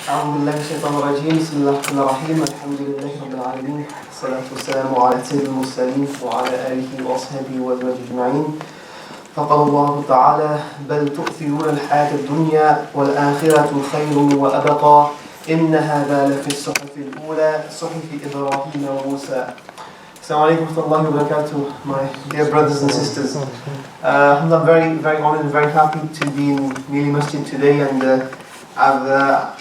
أعوذ بالله من الشيطان الرجيم بسم الله الرحمن الرحيم الحمد لله رب العالمين والصلاة والسلام على سيد المرسلين وعلى آله وأصحابه وأزواجه أجمعين فقال الله تعالى بل تؤثرون الحياة الدنيا والآخرة خير وأبقى إن هذا لفي الصحف الأولى صحف إبراهيم وموسى. Assalamu alaikum wa rahmatullahi wa barakatuh, my dear brothers and sisters. I'm very honored and very happy to be in Neeli Masjid today, and I'm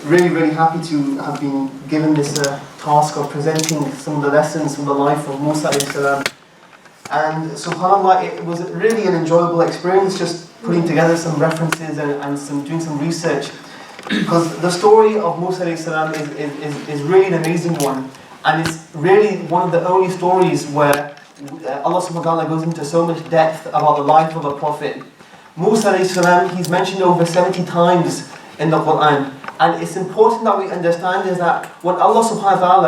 really happy to have been given this task of presenting some of the lessons from the life of Musa alayhi salam. And subhanAllah, it was really an enjoyable experience just putting together some references and doing some research, because the story of Musa alayhi salam is really an amazing one. And it's really one of the only stories where Allah subhanahu wa ta'ala goes into so much depth about the life of a prophet. Musa alayhi salam, he's mentioned over 70 times in the Quran. And it's important that we understand is that when Allah subhanahu wa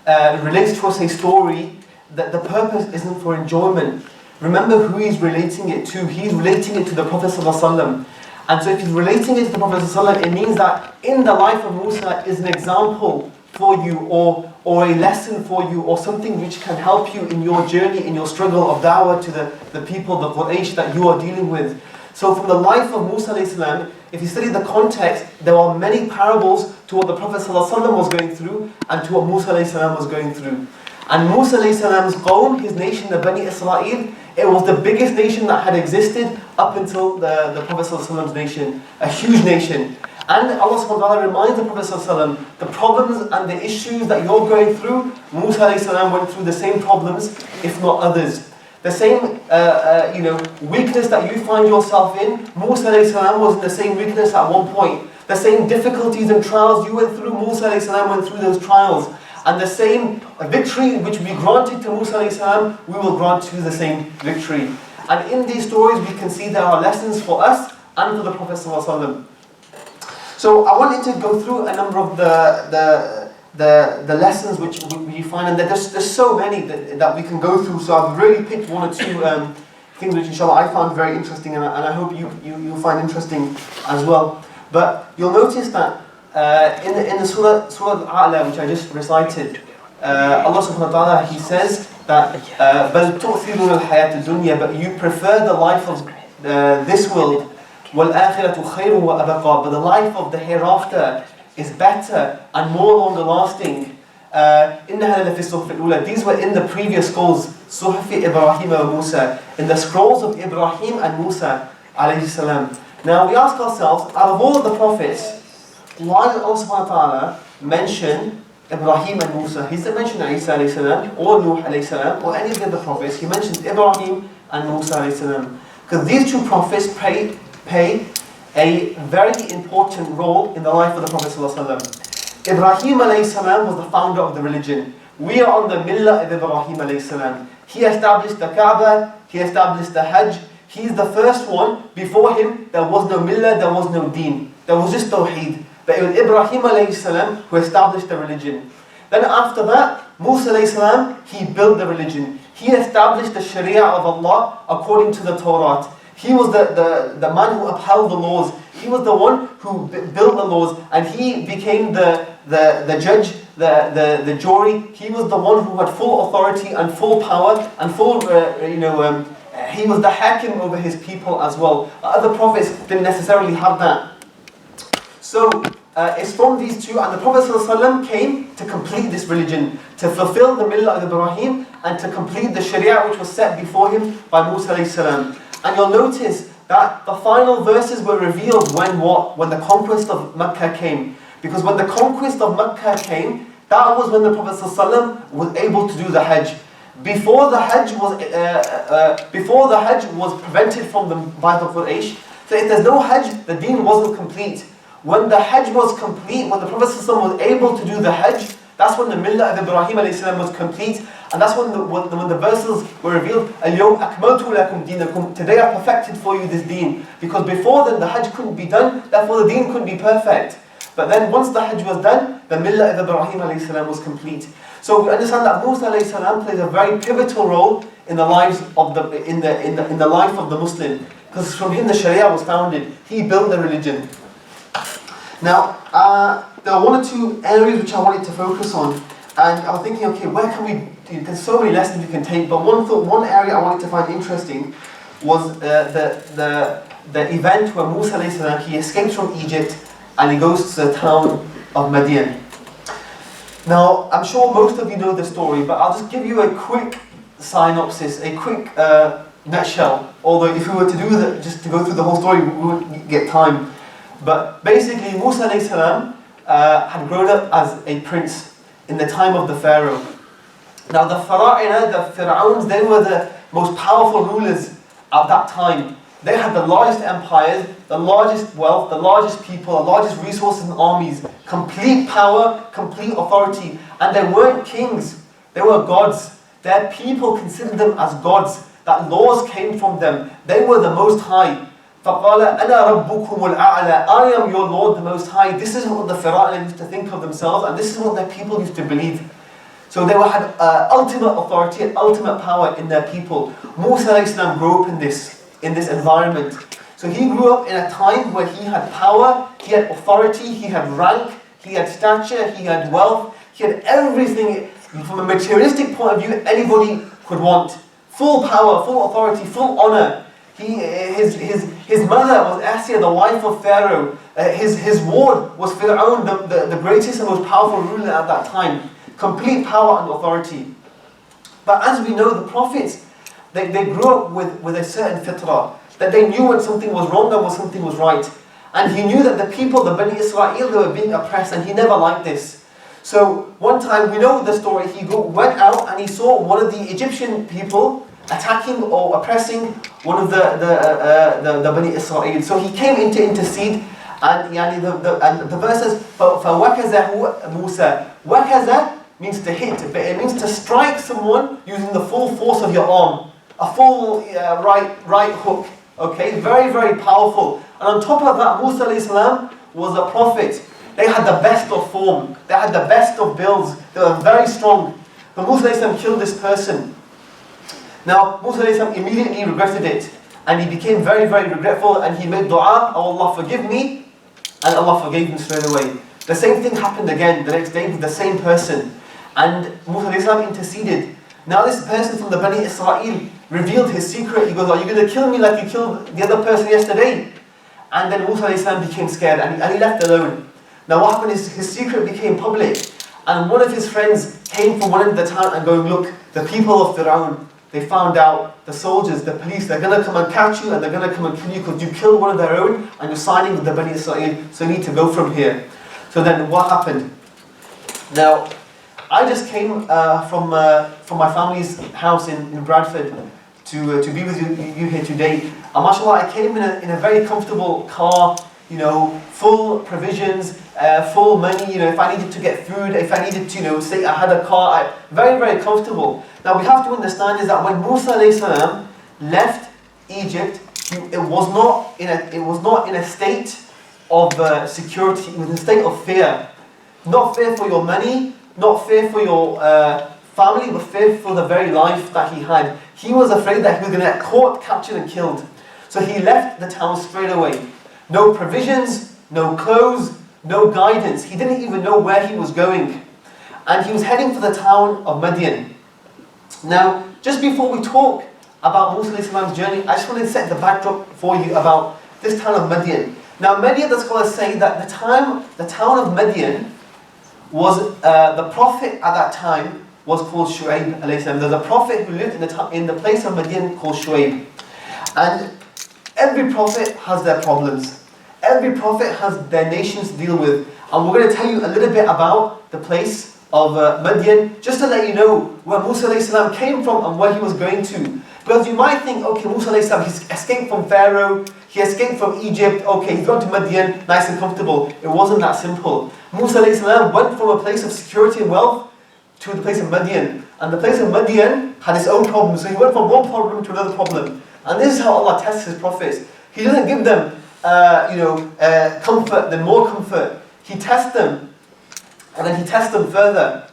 ta'ala relates to us a story, that the purpose isn't for enjoyment. Remember who he's relating it to. He's relating it to the Prophet sallallahu alaihi wasallam. And so if he's relating it to the Prophet sallallahu alaihi wasallam, it means that in the life of Musa is an example for you, or a lesson for you, or something which can help you in your journey, in your struggle of da'wah to the people, the Quraysh that you are dealing with. So from the life of Musa alayhi salam, if you study the context, there are many parables to what the Prophet ﷺ was going through and to what Musa alayhi salam was going through. And Musa alayhi salam's qawm, his nation, the Bani Israel, it was the biggest nation that had existed up until the Prophet ﷺ's nation, a huge nation. And Allah subhanahu wa ta'ala reminds the Prophet ﷺ, the problems and the issues that you're going through, Musa alayhi salam went through the same problems, if not others. The same weakness that you find yourself in, Musa alayhi salam was in the same weakness at one point. The same difficulties and trials you went through, Musa alayhi salam went through those trials. And the same victory which we granted to Musa alayhi salam, we will grant you the same victory. And in these stories we can see there are lessons for us and for the Prophet sallallahu alaihi wasallam. So I wanted to go through a number of the lessons which we find, and there's so many that we can go through. So I've really picked one or two things which inshallah I found very interesting, and I hope you'll find interesting as well. But you'll notice that in the Surah Al-A'la, which I just recited, Allah subhanahu wa ta'ala, He says that بَلْ تُؤْثِرُونَ الْحَيَاةَ الدُّنْيَا, but you prefer the life of this world, وَالْآخِرَةُ خَيْرٌ وَأَبَقَى, but the life of the hereafter is better and more longer lasting. إِنَّهَا لَفِي الصُّحْفِ الْأُولَى, these were in the previous scrolls, صُحْفِ إِبْرَاهِيمَ وَمُوسَى, in the scrolls of Ibrahim and Musa alayhi salam. Now we ask ourselves, out of all of the prophets, why did Allah subhanahu wa ta'ala mention Ibrahim and Musa? He didn't mention Isa alayhi salam, or Nuh alayhi salam, or any of the other prophets. He mentions Ibrahim and Musa alayhi salam, because these two prophets pay a very important role in the life of the Prophet ﷺ. Ibrahim alayhi salam was the founder of the religion. We are on the millah of Ibrahim alayhi salam. He established the Kaaba, he established the Hajj. He's the first one. Before him, there was no millah, there was no deen. There was just tawheed. But it was Ibrahim alayhi salam who established the religion. Then after that, Musa alayhi salam, he built the religion. He established the Sharia of Allah according to the Torah. He was the man who upheld the laws. He was the one who built the laws, and he became the judge, the jury. He was the one who had full authority and full power and full, he was the hakim over his people as well. Other prophets didn't necessarily have that. So it's from these two, and the Prophet ﷺ came to complete this religion, to fulfill the millah of Ibrahim, and to complete the Sharia which was set before him by Musa alayhi salam. And you'll notice that the final verses were revealed when the conquest of Mecca came. Because when the conquest of Mecca came, that was when the Prophet ﷺ was able to do the Hajj. Before the Hajj was prevented from by the Quraysh. So if there's no Hajj, the deen wasn't complete. When the Hajj was complete, when the Prophet ﷺ was able to do the Hajj, that's when the millah of Ibrahim ﷺ was complete, and that's when the verses were revealed. الْيَوْمَ أَكْمَلْتُ لَكُمْ دِينَكُمْ, today I perfected for you this deen. Because before then the Hajj couldn't be done, therefore the deen couldn't be perfect. But then once the Hajj was done, the millah of Ibrahim ﷺ was complete. So we understand that Musa ﷺ plays a very pivotal role in the lives of in the life of the Muslim, because from him the Sharia was founded. He built the religion. Now, there are one or two areas which I wanted to focus on, and I was thinking, okay, where can we, there's so many lessons we can take, but one area I wanted to find interesting was the event where Musa alayhi salam, he escapes from Egypt and he goes to the town of Madian. Now, I'm sure most of you know the story, but I'll just give you a quick synopsis, a quick nutshell, although if we were to do that, just to go through the whole story, we wouldn't get time. But basically, Musa alayhi salam had grown up as a prince in the time of the Pharaoh. Now the Fara'ina, the Fir'auns, they were the most powerful rulers at that time. They had the largest empires, the largest wealth, the largest people, the largest resources and armies, complete power, complete authority. And they weren't kings, they were gods. Their people considered them as gods, that laws came from them. They were the Most High. فَقَالَ أَنَا رَبُّكُمُ الْأَعْلَى, I am your Lord, the Most High. This is what the Fir'aun used to think of themselves, and this is what their people used to believe. So they had ultimate authority and ultimate power in their people. Musa alayhi salam grew up in this environment. So he grew up in a time where he had power, he had authority, he had rank, he had stature, he had wealth, he had everything from a materialistic point of view anybody could want. Full power, full authority, full honor. His mother was Asya, the wife of Pharaoh. His ward was Fir'aun, the greatest and most powerful ruler at that time. Complete power and authority. But as we know, the prophets, they grew up with a certain fitrah, that they knew when something was wrong and when something was right. And he knew that the people, the Bani Israel, they were being oppressed, and he never liked this. So one time, we know the story, he went out and he saw one of the Egyptian people attacking or oppressing one of the Bani Israel. So he came in to intercede, and the verse says, فَوَكَزَهُ مُوسَى. وَكَزَ means to hit, but it means to strike someone using the full force of your arm. A full right hook. Okay, very, very powerful. And on top of that, Musa alayhi salam was a prophet. They had the best of form. They had the best of builds. They were very strong. But Musa alayhi salam killed this person. Now, Musa alayhi salam immediately regretted it. And he became very, very regretful, and he made dua, oh Allah forgive me, and Allah forgave him straight away. The same thing happened again the next day with the same person. And Musa alayhi salam interceded. Now this person from the Bani Israel revealed his secret. He goes, are you going to kill me like you killed the other person yesterday? And then Musa alayhi salam became scared, and he left alone. Now what happened is his secret became public. And one of his friends came from one end of the town and going, look, the people of Fir'aun, they found out, the soldiers, the police, they're going to come and catch you, and they're going to come and kill you because you killed one of their own and you're siding with the Bani Israel, so you need to go from here. So then what happened? Now, I just came from my family's house in Bradford to be with you here today. And mashallah, I came in a very comfortable car, you know, full provisions, full money, you know, if I needed to get food, if I needed to, you know, say I had a car, very, very comfortable. Now we have to understand is that when Musa alayhi salam left Egypt, it was not in a state of security, it was in a state of fear. Not fear for your money, not fear for your family, but fear for the very life that he had. He was afraid that he was going to get caught, captured and killed. So he left the town straight away. No provisions, no clothes, no guidance. He didn't even know where he was going. And he was heading for the town of Madian. Now, just before we talk about Musa alayhi salam's journey, I just want to set the backdrop for you about this town of Madian. Now, many of the scholars say that the town of Madian was, the prophet at that time was called Shu'aib alayhi salam. There's a prophet who lived in the place of Madian called Shu'aib. And every prophet has their problems. Every prophet has their nations to deal with. And we're going to tell you a little bit about the place of Madian, just to let you know where Musa alayhi salam came from and where he was going to. Because you might think, okay, Musa alayhi salam, he's escaped from Pharaoh, he escaped from Egypt, okay, he's gone to Madian, nice and comfortable. It wasn't that simple. Musa alayhi salam went from a place of security and wealth to the place of Madian. And the place of Madian had its own problems. So he went from one problem to another problem. And this is how Allah tests His prophets. He doesn't give them, comfort, then more comfort. He tests them. And then He tests them further.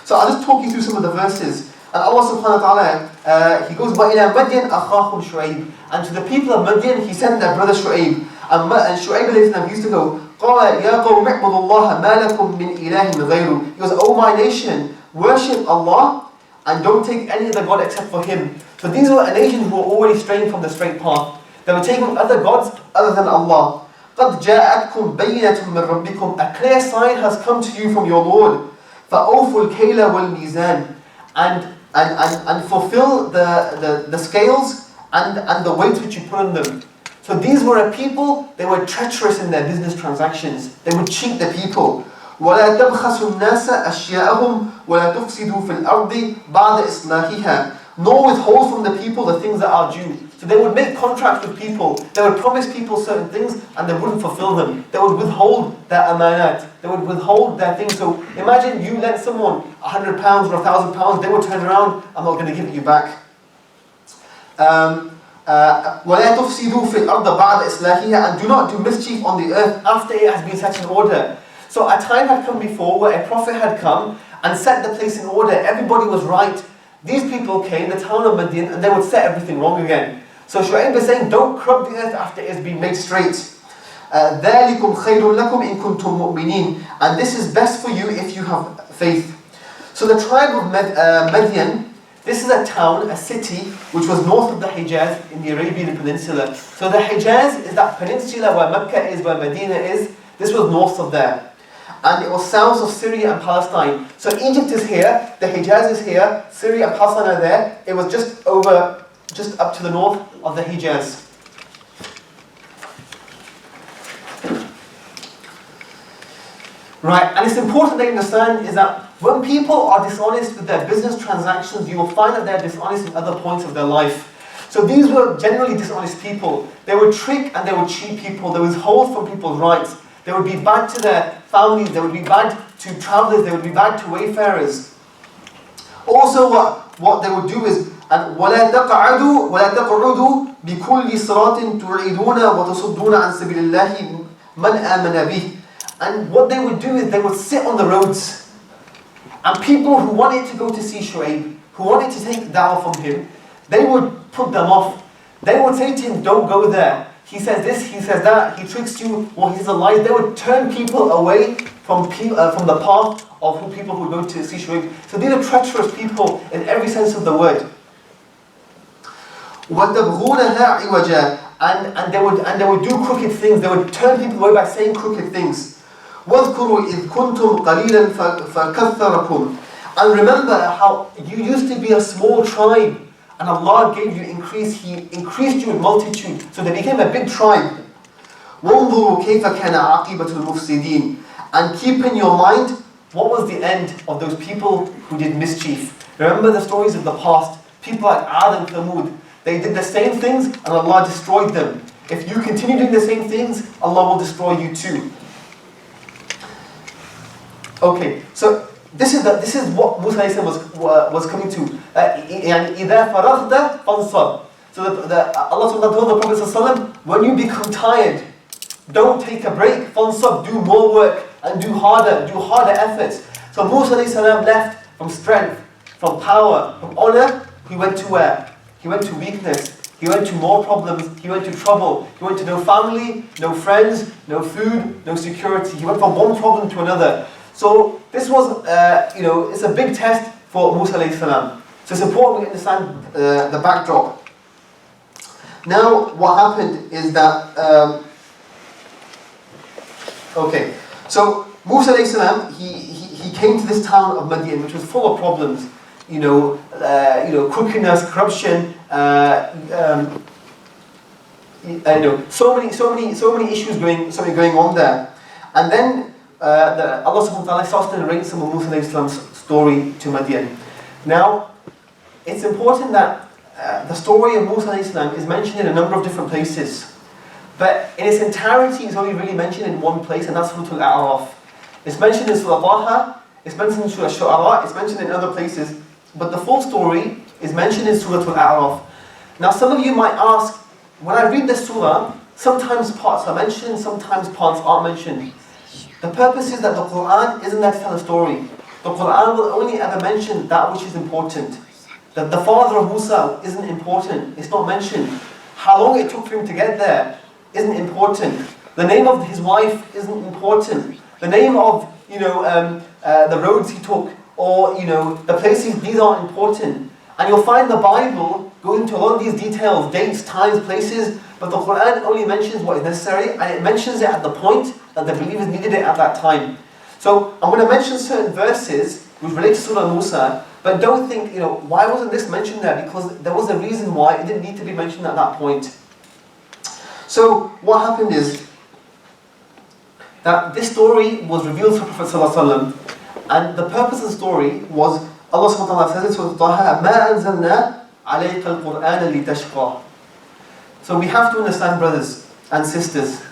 So I'll just talk you through some of the verses. And Allah subhanahu wa ta'ala, He goes, وَإِلَى مَدْيَنْ أَخَاهُمْ شُعَيْبٍ. And to the people of Madian, He sent their brother Shu'aib. And Shu'aib alayhi salam used to go, قال يا قوم اعبدوا الله ما لكم من إله غيره. He goes, "O my nation, worship Allah and don't take any other God except for Him." So these were a nation who were already straying from the straight path. They were taking other gods other than Allah. قَدْ جَاءَتْكُمْ بَيِّنَةٌ مِّن رَبِّكُمْ. A clear sign has come to you from your Lord. فَأَوْفُوا الْكَيْلَ وَالْمِيزَانِ. And fulfill the scales and the weight which you put on them. So these were a people, they were treacherous in their business transactions. They would cheat the people. وَلَا تَبْخَسُوا النَّاسَ أَشْيَاءَهُمْ وَلَا تُفْسِدُوا فِي الْأَرْضِ بَعْدَ إِصْلَاحِهَا. Nor withhold from the people the things that are due. So they would make contracts with people. They would promise people certain things and they wouldn't fulfill them. They would withhold their amanat. They would withhold their things. So imagine you lent someone £100 or £1,000. They would turn around, "I'm not going to give it you back." وَلَا تُفْسِدُوا فِي الْأَرْضِ بَعْدَ إِصْلَاحِهَا. And do not do mischief on the earth after it has been set in order. So a time had come before where a prophet had come and set the place in order. Everybody was right. These people came, the town of Madian, and they would set everything wrong again. So Shu'aib is saying, don't corrupt the earth after it has been made straight. ذَلِكُمْ خَيْرٌ لَكُمْ إِن كُنْتُم مُؤْمِنِينَ. And this is best for you if you have faith. So the tribe of Madian, this is a town, a city, which was north of the Hijaz in the Arabian Peninsula. So the Hijaz is that peninsula where Mecca is, where Medina is. This was north of there. And it was south of Syria and Palestine. So Egypt is here, the Hijaz is here, Syria and Palestine are there. It was just up to the north of the Hijaz. Right, and it's important that you understand is that when people are dishonest with their business transactions, you will find that they're dishonest in other points of their life. So these were generally dishonest people. They would trick and they would cheat people. They would withhold from people's rights. They would be bad to their families, they would be bad to travelers, they would be bad to wayfarers. Also what they would do is وَلَا تَقْعُدُوا بِكُلِّ صِرَاطٍ تُعِيدُونَ وَتَصُدُّونَ عَنْ سَبِيلِ اللَّهِ مَنْ آمَنَ بِهِ. And what they would do is they would sit on the roads. And people who wanted to go to see Shu'aib, who wanted to take da'wah from him, they would put them off. They would say to him, "Don't go there. He says this, he says that, he tricks you, or he says a lie." They would turn people away from the path of people who go to see Shu'aib. So these are treacherous people in every sense of the word. وَتَبْغُونَهَا عِوَجًا. And they would do crooked things. They would turn people away by saying crooked things. وَاذْكُرُوا إِذْ كُنْتُمْ قَلِيلًا فَكَثَّرَكُمْ. And remember how you used to be a small tribe, and Allah gave you increase. He increased you in multitude, so they became a big tribe. وَانظُرُوا كَيْفَ كَانَ عَاقِبَةُ الْمُفْسِدِينَ. And keep in your mind what was the end of those people who did mischief. Remember the stories of the past. People like Ad and Thamud. They did the same things and Allah destroyed them. If you continue doing the same things, Allah will destroy you too. Okay, so this is what Musa was coming to. إِذَا فَرَغْتَ فَانْصَبْ. So Allah told the Prophet ﷺ, when you become tired, don't take a break. فَانْصَبْ. Do more work and do harder efforts. So Musa ﷺ left from strength, from power, from honor. He went to where? He went to weakness. He went to more problems. He went to trouble. He went to no family, no friends, no food, no security. He went from one problem to another. So this was, it's a big test for Musa alayhi salam. So it's important we understand the backdrop. Now, what happened is that, so Musa alayhi salam, he came to this town of Madian, which was full of problems. Crookedness, corruption, so many issues going on there. And then Allah subhanahu wa ta'ala starts to narrate some of Musa alayhi salam's story to Madian. Now, it's important that the story of Musa alayhi salam is mentioned in a number of different places. But in its entirety, it's only really mentioned in one place, and that's Surah Al-A'raf. It's mentioned in Surah Taha, it's mentioned in Surah Shu'ara, it's mentioned in other places. But the full story is mentioned in Surah Al-A'raf. Now some of you might ask, when I read the surah, sometimes parts are mentioned, sometimes parts aren't mentioned. The purpose is that the Quran isn't there to tell a story. The Quran will only ever mention that which is important. That the father of Musa isn't important, it's not mentioned. How long it took for him to get there isn't important. The name of his wife isn't important. The name of, the roads he took, or, the places, these aren't important. And you'll find the Bible goes into a lot of these details, dates, times, places, but the Quran only mentions what is necessary, and it mentions it at the point that the believers needed it at that time. So I'm going to mention certain verses which relate to Surah MUSA, but don't think, why wasn't this mentioned there? Because there was a reason why it didn't need to be mentioned at that point. So what happened is that this story was revealed to Prophet ﷺ, and the purpose of the story was, Allah subhanahu wa ta'ala says in Surah Taha, مَا أَنزَلْنَا عَلَيْكَ الْقُرْآنَ لِتَشْقَى. So we have to understand, brothers and sisters,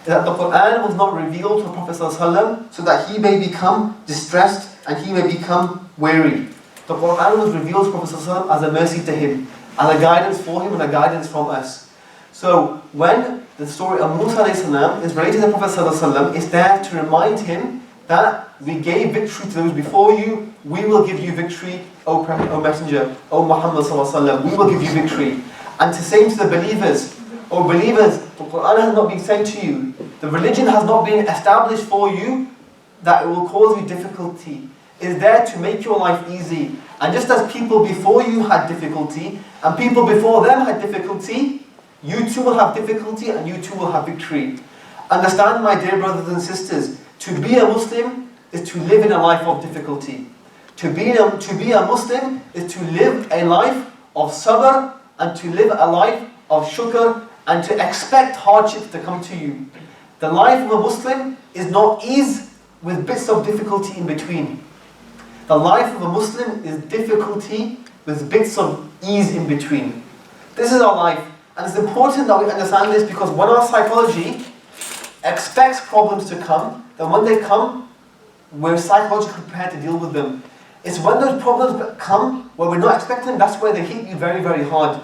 that the Quran was not revealed to Prophet ﷺ so that he may become distressed and he may become weary. The Quran was revealed to Prophet ﷺ as a mercy to him, and a guidance for him and a guidance from us. So when the story of Musa is related to Prophet ﷺ, it's there to remind him that we gave victory to those before you, we will give you victory, O Messenger, O Muhammad ﷺ, we will give you victory. And to say to the believers, O believers, the Quran has not been sent to you, the religion has not been established for you, that it will cause you difficulty. It is there to make your life easy. And just as people before you had difficulty, and people before them had difficulty, you too will have difficulty and you too will have victory. Understand, my dear brothers and sisters, to be a Muslim is to live in a life of difficulty. To be a Muslim is to live a life of sabr and to live a life of shukr and to expect hardships to come to you. The life of a Muslim is not ease with bits of difficulty in between. The life of a Muslim is difficulty with bits of ease in between. This is our life. And it's important that we understand this, because when our psychology expects problems to come, then when they come, we're psychologically prepared to deal with them. It's when those problems come, where we're not expecting them, that's where they hit you very, very hard.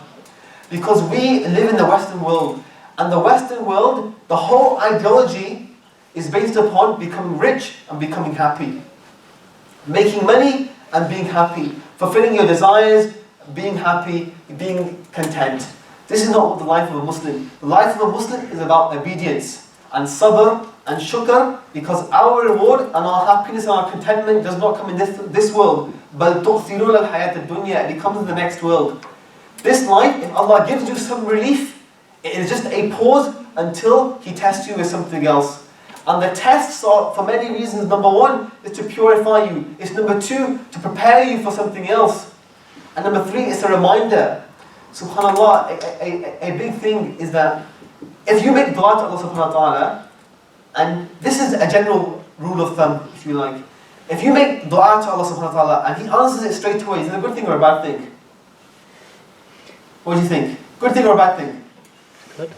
Because we live in the Western world, and the Western world, the whole ideology is based upon becoming rich and becoming happy. Making money and being happy. Fulfilling your desires, being happy, being content. This is not what the life of a Muslim. The life of a Muslim is about obedience and sabr and shukr, because our reward and our happiness and our contentment does not come in this world. بَلْ تُؤْثِرُونَ الْحَيَاةَ الدُّنْيَا. It comes in the next world. This life, if Allah gives you some relief, it is just a pause until He tests you with something else. And the tests are for many reasons. Number one is to purify you. It's number two, to prepare you for something else. And number three, it's a reminder. SubhanAllah, a big thing is that if you make dua to Allah subhanahu wa ta'ala, and this is a general rule of thumb, if you like. If you make dua to Allah subhanahu wa ta'ala and He answers it straight away, is it a good thing or a bad thing? What do you think? Good thing or a bad thing? Good.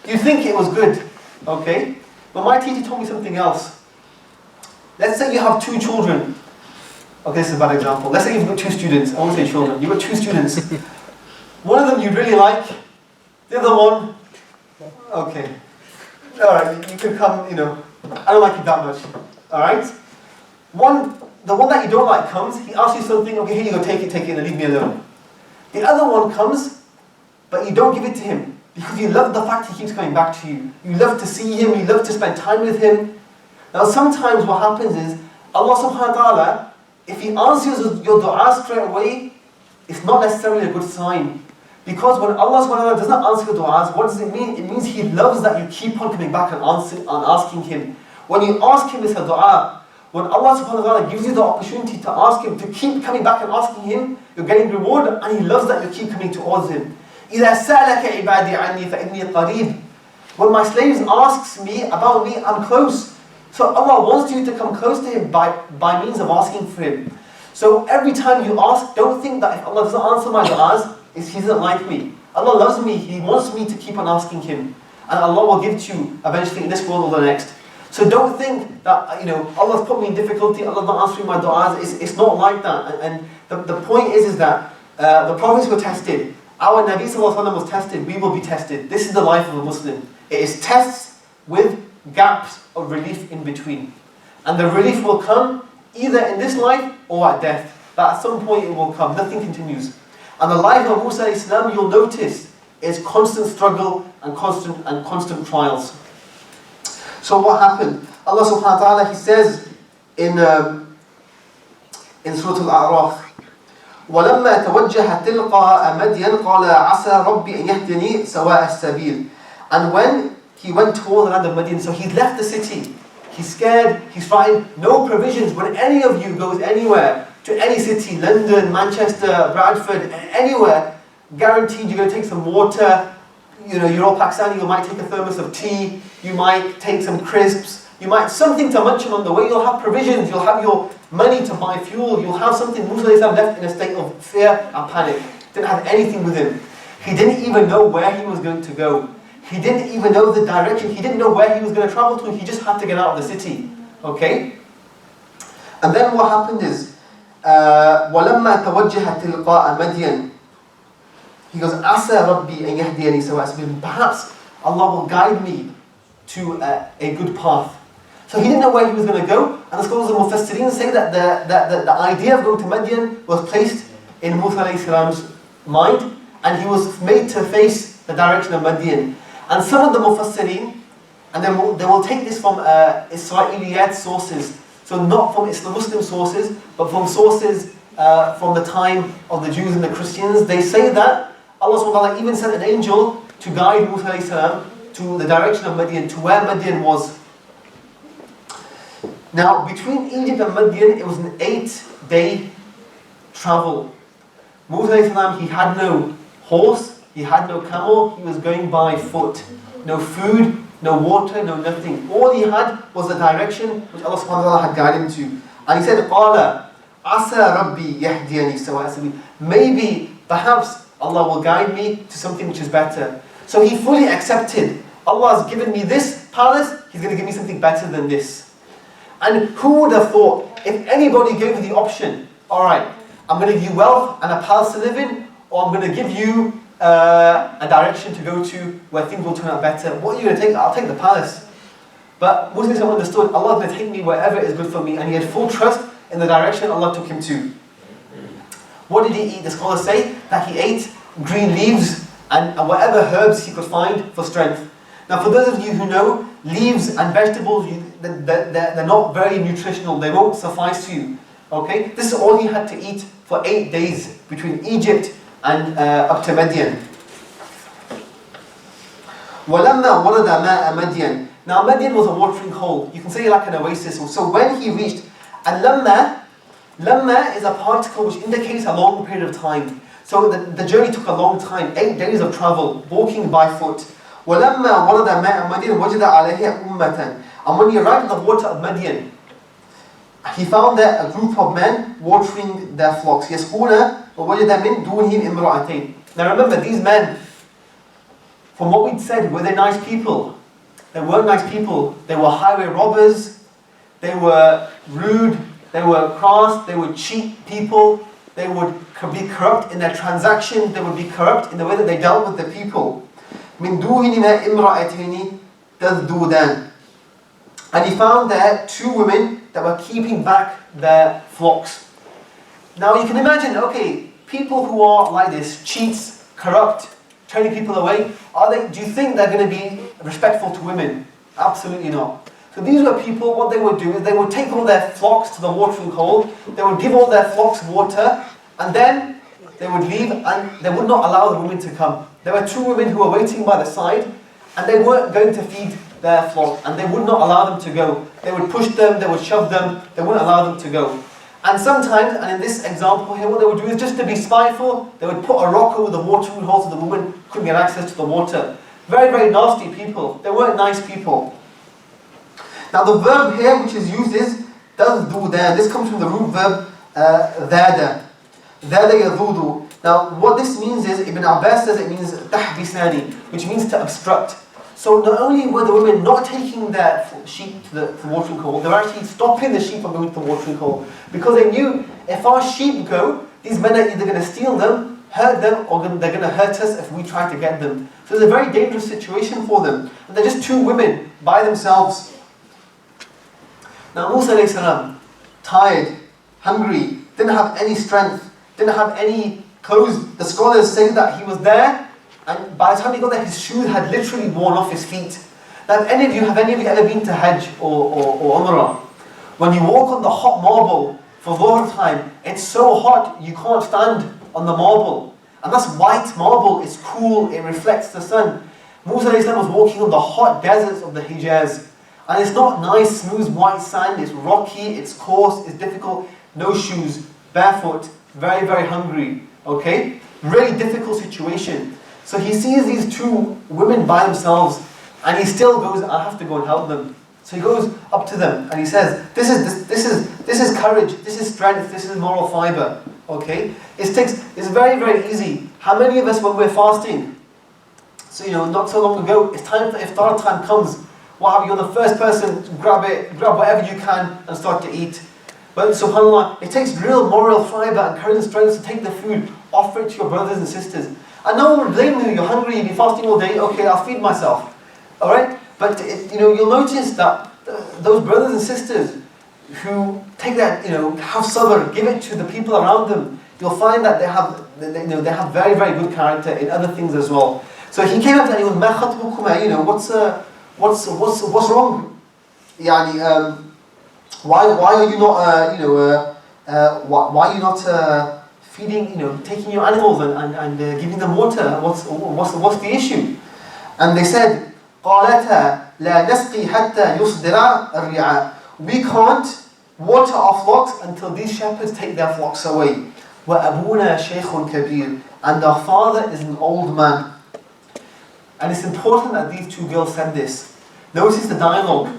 You think it was good, okay? But my teacher told me something else. Let's say you have two children. Okay, this is a bad example. Let's say you've got two students. I won't say children. You've got two students. One of them you really like. The other one, okay. Alright, you can come, I don't like you that much. Alright? The one that you don't like comes, he asks you something, okay, here you go, take it, and leave me alone. The other one comes, but you don't give it to him, because you love the fact he keeps coming back to you. You love to see him, you love to spend time with him. Now sometimes what happens is, Allah subhanahu wa ta'ala, if He answers your dua straight away, it's not necessarily a good sign. Because when Allah subhanahu wa ta'ala does not answer your du'as, what does it mean? It means He loves that you keep on coming back and asking Him. When you ask Him, it's a dua. When Allah subhanahu wa ta'ala gives you the opportunity to ask Him, to keep coming back and asking Him, you're getting reward, and He loves that you keep coming towards Him. إِذَا سَأَلَكَ عِبَادِي عَنِّي فَإِنِّي قَرِيبٌ. When my slaves asks me about me, I'm close. So Allah wants you to come close to Him by means of asking for Him. So every time you ask, don't think that if Allah doesn't answer my du'as, He doesn't like me. Allah loves me. He wants me to keep on asking Him. And Allah will give to you eventually in this world or the next. So don't think that, Allah's put me in difficulty, Allah's not answering my du'as. It's not like that. And the point is that the prophets were tested. Our Nabi Sallallahu Alaihi Wasallam was tested. We will be tested. This is the life of a Muslim. It is tests with gaps of relief in between. And the relief will come either in this life or at death. But at some point it will come. Nothing continues. And the life of Musa Islam, you'll notice, is constant struggle and constant trials. So what happened? Allah subhanahu wa ta'ala, He says in Surah Al-A'raf, وَلَمَّا تَوَجَّهَ تِلْقَاءَ مَدْيَنَ قَالَ عَسَى رَبِّي أَنْ يَهْدِيَنِي سَوَاءَ السَّبِيلِ. And when he went towards the land of Madian, so he's left the city, he's scared, he's frightened, no provisions. When any of you goes anywhere, to any city, London, Manchester, Bradford, anywhere, guaranteed you're going to take some water. You're all Pakistani, you might take a thermos of tea, you might take some crisps, you might something to munch on the way. You'll have provisions, you'll have your money to buy fuel, you'll have something. Musa left in a state of fear and panic. Didn't have anything with him. He didn't even know where he was going to go. He didn't even know the direction. He didn't know where he was going to travel to. He just had to get out of the city. Okay? And then what happened is, وَلَمَّا تَوَجَّهَ تِلْقَاءَ مَدْيَنَ, he goes, عَسَى رَبِّي أَنْ يَهْدِيَنِي سَوَاءَ السَّبِيلِ. Perhaps Allah will guide me to a good path. So he didn't know where he was going to go. And the scholars of Mufassirin say that the idea of going to Madian was placed in Musa alayhi salam's mind, and he was made to face the direction of Madian. And some of the Mufassirin, and they will take this from Israeliyat sources, so not from Muslim sources, but from sources from the time of the Jews and the Christians. They say that Allah subhanahu wa ta'ala even sent an angel to guide Musa alayhi salam to the direction of Madian, to where Madian was. Now, between Egypt and Madian, it was an 8-day travel. Musa alayhi salam, he had no horse, he had no camel, he was going by foot. No food, no water, no nothing. All he had was the direction which Allah subhanahu wa ta'ala had guided him to. And he said, قَالَ عَسَى رَبِّي يَهْدِيَنِي سَوَاءَ السَّبِيلِ. Maybe, perhaps, Allah will guide me to something which is better. So he fully accepted, Allah has given me this palace, He's going to give me something better than this. And who would have thought, if anybody gave you the option, alright, I'm going to give you wealth and a palace to live in, or I'm going to give you a direction to go to where things will turn out better, what are you going to take? I'll take the palace. But Muslims have understood, Allah is going to take me wherever is good for me, and he had full trust in the direction Allah took him to. What did he eat? The scholars say that he ate green leaves and whatever herbs he could find for strength. Now for those of you who know, leaves and vegetables, they're not very nutritional, they won't suffice you. Okay? This is all he had to eat for 8 days between Egypt and up to Madian. وَلَمَّا وَرَدَ مَاءَ مَدْيَنَ. Now Madian was a watering hole. You can say like an oasis. So when he reached, and lamma is a particle which indicates a long period of time. So the journey took a long time, 8 days of travel, walking by foot. وَلَمَّا وَرَدَ مَاءَ مَدْيَنَ وَجَدَ عَلَيْهِ أُمَّةً. And when he arrived at the water of Madian, he found there a group of men watering their flocks. يَسْقُونَ وَوَجَدَ مِن دُونِهِمْ إِمْرَأَتَيْنِ. Now remember, these men, from what we'd said, were they nice people? They weren't nice people. They were highway robbers, they were rude, they were crass, they were cheap people, they would be corrupt in their transactions, they would be corrupt in the way that they dealt with the people. مِن دُونِهِمَا إِمْرَأَتَيْنِ تَذْدُودَانِ. And he found there 2 women that were keeping back their flocks. Now you can imagine, okay, people who are like this, cheats, corrupt, turning people away, do you think they're going to be respectful to women? Absolutely not. So these were people, what they would do is they would take all their flocks to the watering hole, they would give all their flocks water, and then they would leave and they would not allow the women to come. There were 2 women who were waiting by the side, and they weren't going to feed their flock, and they would not allow them to go. They would push them, they would shove them, they wouldn't allow them to go. And sometimes, and in this example here, what they would do is just to be spiteful, they would put a rock over the watering hole so the woman couldn't get access to the water. Very, very nasty people. They weren't nice people. Now the verb here which is used is تَذْدُودَانِ. This comes from the root verb ذَادَ. ذَادَ يَذُودُ. Now what this means is, Ibn Abbas says it means تَحْبِسَانِ, which means to obstruct. So not only were the women not taking their sheep to the watering hole, they were actually stopping the sheep from going to the watering hole. Because they knew, if our sheep go, these men are either going to steal them, hurt them, or they're going to hurt us if we try to get them. So it's a very dangerous situation for them. And they're just 2 women by themselves. Now Musa alayhi salam, tired, hungry, didn't have any strength, didn't have any clothes. The scholars say that he was there, and by the time he got there, his shoes had literally worn off his feet. Now, have any of you ever been to Hajj or Umrah? When you walk on the hot marble for Dhuhr time, it's so hot you can't stand on the marble. And that's white marble, it's cool, it reflects the sun. Musa was walking on the hot deserts of the Hijaz. And it's not nice, smooth white sand, it's rocky, it's coarse, it's difficult. No shoes, barefoot, very, very hungry. Okay? Really difficult situation. So he sees these two women by themselves, and he still goes, I have to go and help them. So he goes up to them and he says, this is courage, this is strength, this is moral fiber. Okay? It's very, very easy. How many of us, when we're fasting, so not so long ago, it's time for iftar time comes, what have you, you're the first person to grab whatever you can and start to eat. But subhanAllah, it takes real moral fiber and courage and strength to take the food, offer it to your brothers and sisters. And no one will blame you, you're hungry, you've been fasting all day, okay, I'll feed myself. Alright? But you'll notice that those brothers and sisters who take that, have sabr, give it to the people around them, you'll find that they have very, very good character in other things as well. So he came up to anyone, ما خطبكما, what's wrong? Why are you not, why are you not feeding, taking your animals and giving them water? What's the issue? And they said, قالتا لا نسقي حتى يصدر الرعاء. We can't water our flocks until these shepherds take their flocks away. وأبونا شيخ كبير. And our father is an old man. And it's important that these two girls said this. Notice the dialogue.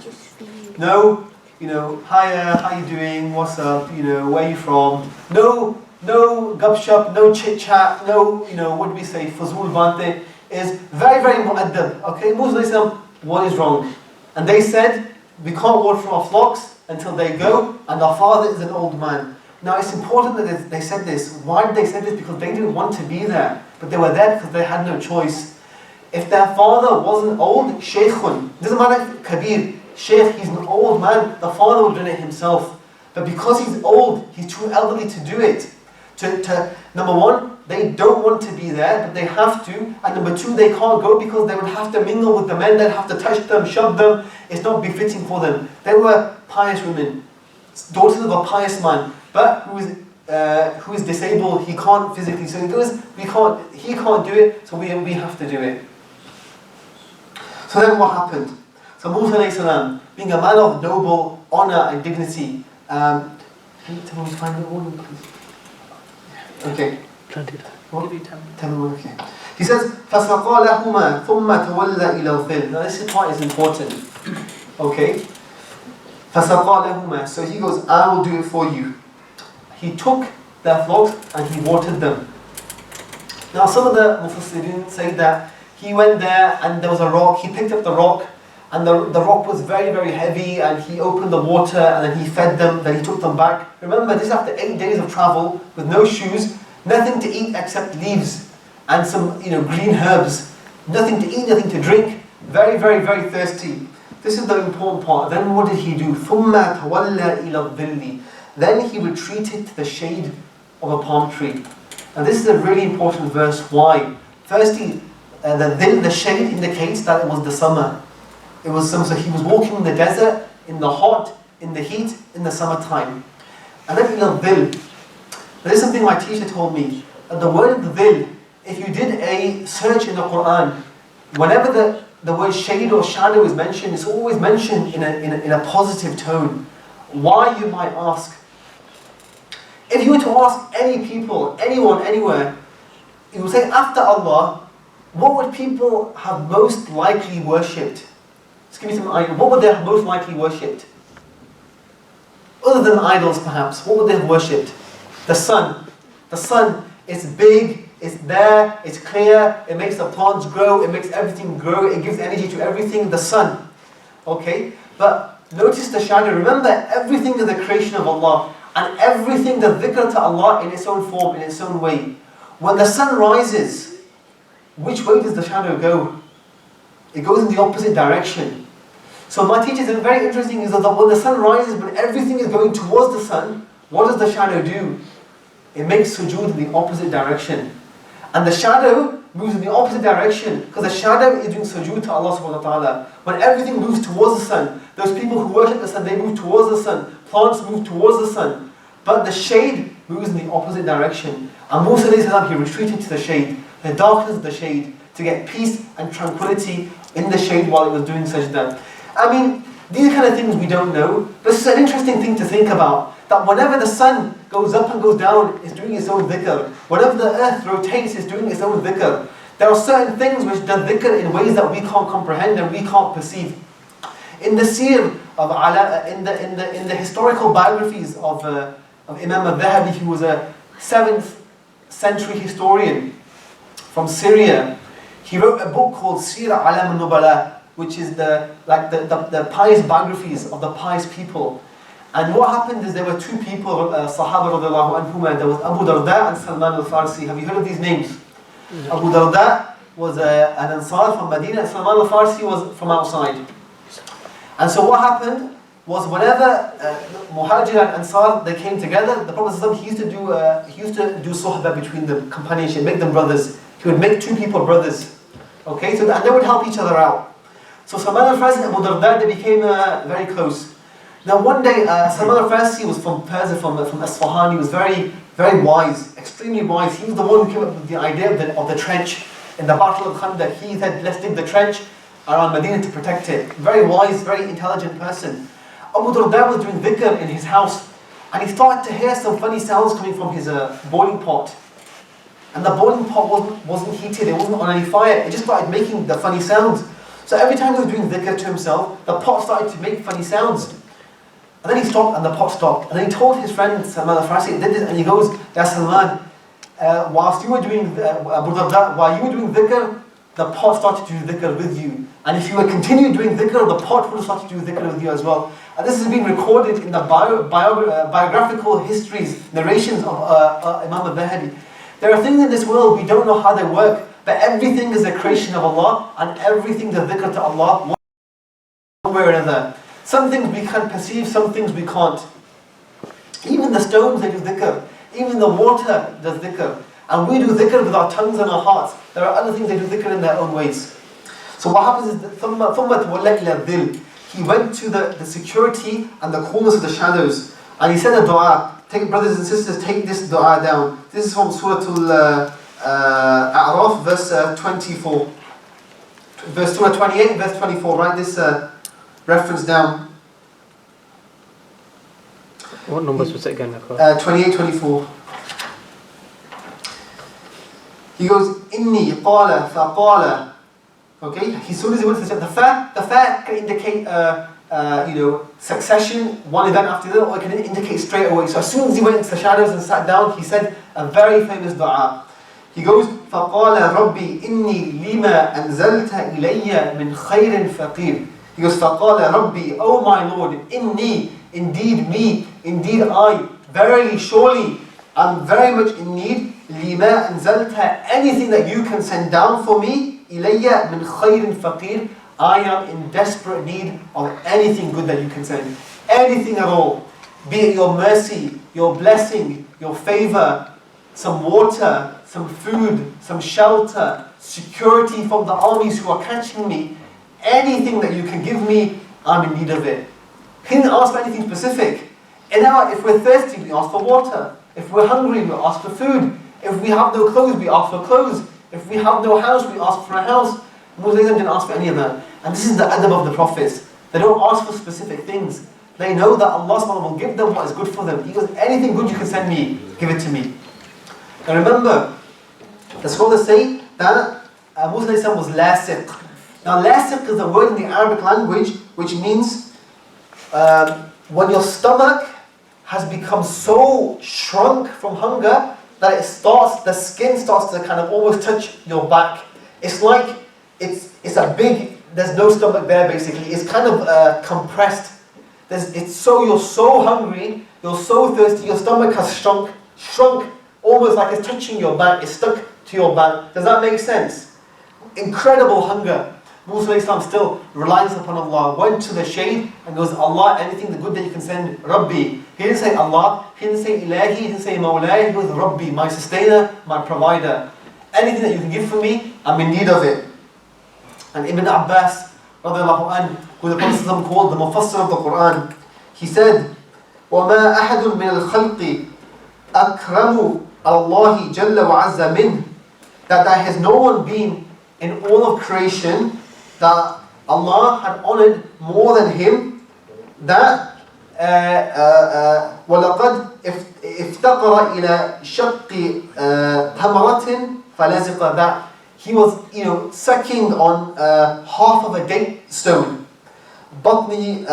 No, hiya, how you doing? What's up? Where are you from? No gupshup, no chit chat, no, what do we say? Fazul bante is very, very mu'addab. Okay, Muslim, what is wrong? And they said, we can't water our flocks until they go, and our father is an old man. Now it's important that they said this. Why did they say this? Because they didn't want to be there, but they were there because they had no choice. If their father wasn't old, shaykhun, doesn't matter if kabir, shaykh, he's an old man, the father would have done it himself. But because he's old, he's too elderly to do it. Number one, they don't want to be there, but they have to. And number two, they can't go because they would have to mingle with the men, they'd have to touch them, shove them. It's not befitting for them. They were pious women, daughters of a pious man, but who is disabled, he can't physically. So he goes, he can't do it, so we have to do it. So then what happened? So Musa alayhi salam, being a man of noble honor and dignity, can you tell me to find the order, please? Okay. What? 10 minutes. Okay. He says, فَسَقَى لَهُمَا ثُمَّ تَوَلَّ إِلَى الظِّلِّ. Now this part is important. Okay. فَسَقَى لَهُمَا. So he goes, I will do it for you. He took their flocks and he watered them. Now some of the Mufassirin say that he went there and there was a rock, he picked up the rock, and the rock was very, very heavy, and he opened the water and then he fed them, then he took them back. Remember, this is after 8 days of travel with no shoes, nothing to eat except leaves and some green herbs. Nothing to eat, nothing to drink. Very, very, very thirsty. This is the important part. Then what did he do? ثُمَّ تَوَلَّى إِلَى الظِّلِّ. Then he retreated to the shade of a palm tree. And this is a really important verse. Why? Firstly, the shade indicates that it was the summer. So he was walking in the desert, in the hot, in the heat, in the summertime. And then ila dhil. There is something my teacher told me, that the word dhil, if you did a search in the Quran, whenever the word shade or shadow is mentioned, it's always mentioned in a positive tone. Why, you might ask? If you were to ask any people, anyone, anywhere, you would say, after Allah, what would people have most likely worshipped? Just give me some ideas. What would they have most likely worshipped? Other than idols, perhaps. What would they have worshipped? The sun. The sun is big, it's there, it's clear, it makes the plants grow, it makes everything grow, it gives energy to everything. The sun. Okay? But notice the shadow. Remember, everything is the creation of Allah. And everything, the dhikr to Allah in its own form, in its own way. When the sun rises, which way does the shadow go? It goes in the opposite direction. So my teacher said, very interesting is that when the sun rises, when everything is going towards the sun, what does the shadow do? It makes sujood in the opposite direction. And the shadow moves in the opposite direction, because the shadow is doing sujood to Allah subhanahu wa ta'ala. When everything moves towards the sun, those people who worship the sun, they move towards the sun. Plants move towards the sun. But the shade moves in the opposite direction. And Musa, he retreated to the shade, the darkness of the shade, to get peace and tranquility in the shade while he was doing sajda. I mean, these kind of things we don't know, but it's an interesting thing to think about. That whenever the sun goes up and goes down, it's doing its own dhikr. Whenever the earth rotates, it's doing its own dhikr. There are certain things which does dhikr in ways that we can't comprehend and we can't perceive. In the seer of Ala, in the historical biographies of Imam al-Dhahabi, who was a 7th century historian from Syria, he wrote a book called Sir Alam al-Nubala, which is the pious biographies of the pious people. And what happened is there were two people, Sahaba radiallahu anhuma, there was Abu Darda and Salman al-Farsi. Have you heard of these names? Yeah. Abu Darda was an Ansar from Medina, and Salman al-Farsi was from outside. And so what happened was whenever Muhajir and Ansar, they came together, the Prophet he used to do suhbah between them, companionship, make them brothers. He would make two people brothers. Okay, so and they would help each other out. So Salman al-Farsi and Abu Darda, they became very close. Now one day, Salman al-Farsi was from Persia, from Isfahan. He was very, very wise, extremely wise. He was the one who came up with the idea of the trench. In the Battle of Khandaq, he said, let's dig the trench around Medina to protect it. Very wise, very intelligent person. Abu Darda was doing dhikr in his house, and he started to hear some funny sounds coming from his boiling pot. And the boiling pot wasn't heated, it wasn't on any fire, it just started making the funny sounds. So every time he was doing dhikr to himself, the pot started to make funny sounds. And then he stopped and the pot stopped. And then he told his friend Salman al-Farsi, did this, and he goes, Ya Salman, whilst you were doing, Abu Darda, while you were doing dhikr, the pot started to do dhikr with you. And if you were continued doing dhikr, the pot would have started to do dhikr with you as well. And this has been recorded in the biographical histories, narrations of Imam al-Dhahabi. There are things in this world we don't know how they work, but everything is a creation of Allah, and everything does dhikr to Allah one way or another. Some things we can perceive, some things we can't. Even the stones, they do dhikr. Even the water does dhikr. And we do dhikr with our tongues and our hearts. There are other things they do dhikr in their own ways. So what happens is that he went to the security and the corners of the shadows, and he said a dua. Take, brothers and sisters, take this dua down. This is from Surah Al-A'raf, verse 24. Surah 28, verse 24. Write this reference down. What numbers was it again? 28, 24. He goes, Inni qala faqala. Okay, as soon as he went to the fa can indicate succession, one event after the other, or it can indicate straight away. So as soon as he went into the shadows and sat down, he said a very famous dua. He goes, فَقَالَ رَبِّي إِنِّي لِمَا أَنزَلْتَ إِلَيَّ مِنْ خَيْرٍ فَقِيرٍ. He goes, فَقَالَ رَبِّي, O my Lord, إِنِّي, indeed me, indeed I, verily, surely, I'm very much in need, لِمَا أَنزَلْتَ, anything that you can send down for me, إِلَيَّ مِنْ خَيْرٍ فَقِيرٍ, I am in desperate need of anything good that you can send. Anything at all. Be it your mercy, your blessing, your favor, some water, some food, some shelter, security from the armies who are catching me. Anything that you can give me, I'm in need of it. He didn't ask for anything specific. And now if we're thirsty, we ask for water. If we're hungry, we ask for food. If we have no clothes, we ask for clothes. If we have no house, we ask for a house. Muslims didn't ask for any of that. And this is the adab of the prophets. They don't ask for specific things. They know that Allah subhanahu will give them what is good for them. He goes, anything good you can send me, give it to me. And remember, the scholars say that Musa was lasiq. Now lasiq is a word in the Arabic language which means when your stomach has become so shrunk from hunger that the skin starts to kind of almost touch your back. It's like, it's a big, there's no stomach there basically. It's kind of compressed. You're so hungry, you're so thirsty, your stomach has shrunk almost like it's touching your back, it's stuck to your back. Does that make sense? Incredible hunger. Musa still relies upon Allah, went to the shade and goes, Allah, anything the good that you can send, Rabbi. He didn't say Allah, he didn't say Ilahi, he didn't say Mawlai, he goes, Rabbi, my sustainer, my provider. anything that you can give for me, I'm in need of it. And Ibn Abbas, radiallahu anhu, who the Prophet called the Mufassir of the Quran, he said, وَمَا أَحَدٌ مِنَ الْخَلْقِ أَكْرَمُ اللَّهِ جَلَّ وَعَزَّ مِنْهِ, that there has no one been in all of creation that Allah had honored more than him, that وَلَقَدْ افتقر إلى شق تمرة فلزق, that he was, sucking on half of a date stone. بطنه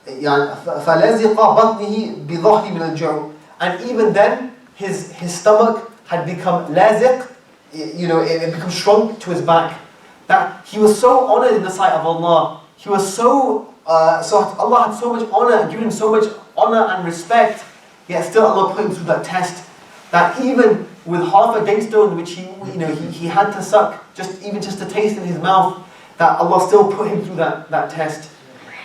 يعني فلزق بطنه بظهر من الجوع, and even then his stomach had become laziq, it became shrunk to his back. That he was so honored in the sight of Allah. He was so Allah had so much honor and given him so much honor and respect. Yet still Allah put him through that test. That even with half a date stone which he had to suck, just to taste in his mouth, that Allah still put him through that test.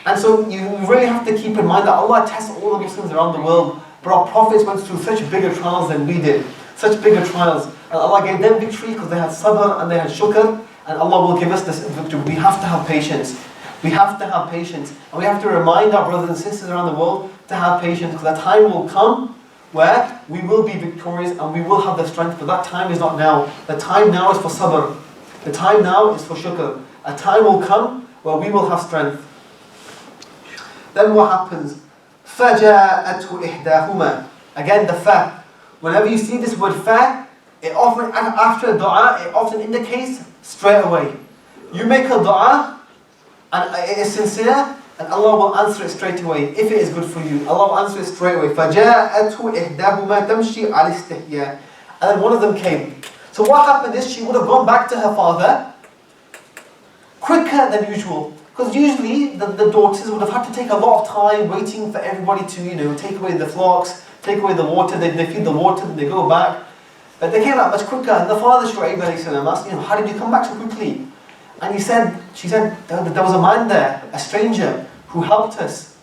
And so you really have to keep in mind that Allah tests all the Muslims around the world. But our prophets went through such bigger trials than we did. Such bigger trials. And Allah gave them victory because they had sabr and they had shukr. And Allah will give us this victory. We have to have patience. We have to have patience. And we have to remind our brothers and sisters around the world to have patience, because that time will come where we will be victorious and we will have the strength. But that time is not now. The time now is for sabr. The time now is for shukr. A time will come where we will have strength. Then what happens? فَجَاءَتْهُ إِحْدَاهُمَا. Again, the fa. Whenever you see this word fa, it often, after a dua, it often indicates straight away. You make a dua and it is sincere, and Allah will answer it straight away. If it is good for you, Allah will answer it straight away. فَجَاءَتْهُ إِحْدَاهُمَا تَمْشِي عَلَى اسْتِحْيَاءٍ. And then one of them came. So what happened is she would have gone back to her father quicker than usual. Because usually the daughters would have had to take a lot of time waiting for everybody to, take away the flocks, take away the water, they feed the water, then they go back. But they came that much quicker. And the father Shu'aib asked, how did you come back so quickly? And she said, there was a man there, a stranger, who helped us.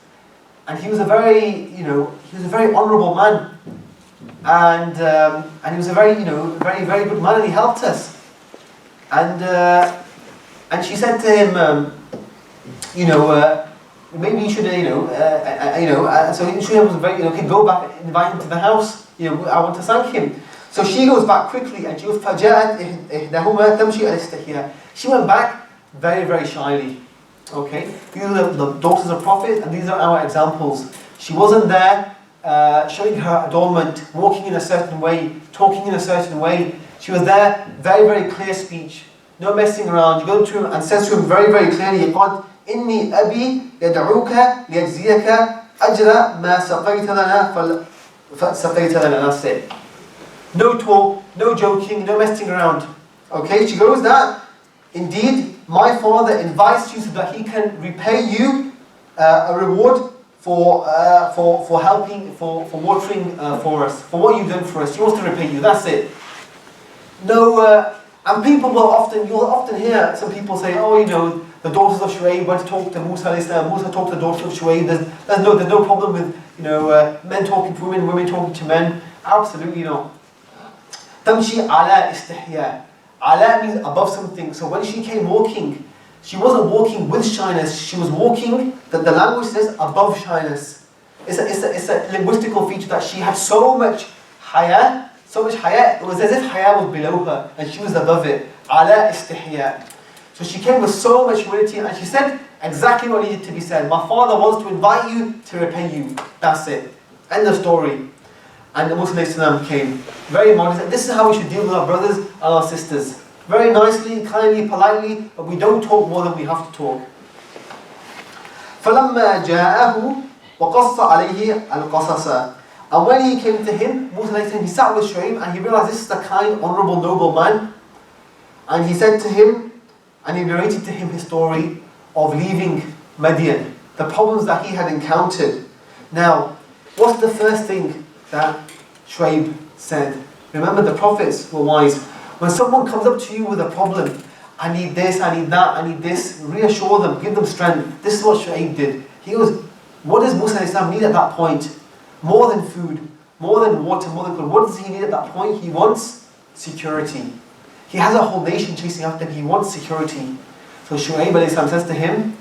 And he was a very, honourable man. And he was a very, very, very good man, and he helped us. And she said to him, maybe you should, so Shu'aib was very, okay, go back and invite him to the house. I want to thank him. So she goes back quickly, and she goes, فَجَاءَتْ إِحْدَاهُمَا تَمْشِي عَلَى اسْتِحْيَاءٍ. She went back very, very shyly. Okay? These are the daughters of prophets, and these are our examples. She wasn't there showing her adornment, walking in a certain way, talking in a certain way. She was there, very, very clear speech. No messing around. You go to him and says to him very, very clearly, قَالْ إِنِّي أَبِي يَدْعُوكَ لِيَجْزِيَكَ أَجْرَ مَا سَقَيْتَ لَنَا فَسَقَيْتَ لَنَا. That's it. No talk, no joking, no messing around. Okay, she goes that, indeed, my father invites you so that he can repay you a reward for helping, for watering for us, for what you've done for us. He wants to repay you, that's it. No, and you'll often hear some people say, the daughters of Shu'aib went to talk to Musa alayhi salam, Musa talked to the daughters of Shu'aib, there's no problem with, men talking to women, women talking to men. Absolutely not. Tamshi ala istihya. Ala means above something. So when she came walking, she wasn't walking with shyness. She was walking, the language says, above shyness. It's a linguistical feature that she had so much haya. It was as if haya was below her and she was above it. Ala istihya. So she came with so much humility, and she said exactly what needed to be said. My father wants to invite you to repay you. That's it. End of story. And the Musa came, very modest. And this is how we should deal with our brothers and our sisters. Very nicely, kindly, politely, but we don't talk more than we have to talk. فَلَمَّا جَاءَهُ وَقَصَّ عَلَيْهِ الْقَصَصَ. And when he came to him, Musa he sat with Shu'aib, and he realized this is a kind, honourable, noble man. And he said to him, and he narrated to him his story of leaving Madian, the problems that he had encountered. Now, what's the first thing that Shu'aib said? Remember, the prophets were wise. When someone comes up to you with a problem, I need this, I need that, I need this, reassure them, give them strength. This is what Shu'aib did. He was, what does Musa need at that point? More than food, more than water, more than food. What does he need at that point? He wants security. He has a whole nation chasing after him. He wants security. So Shu'aib alayhi salam says to him,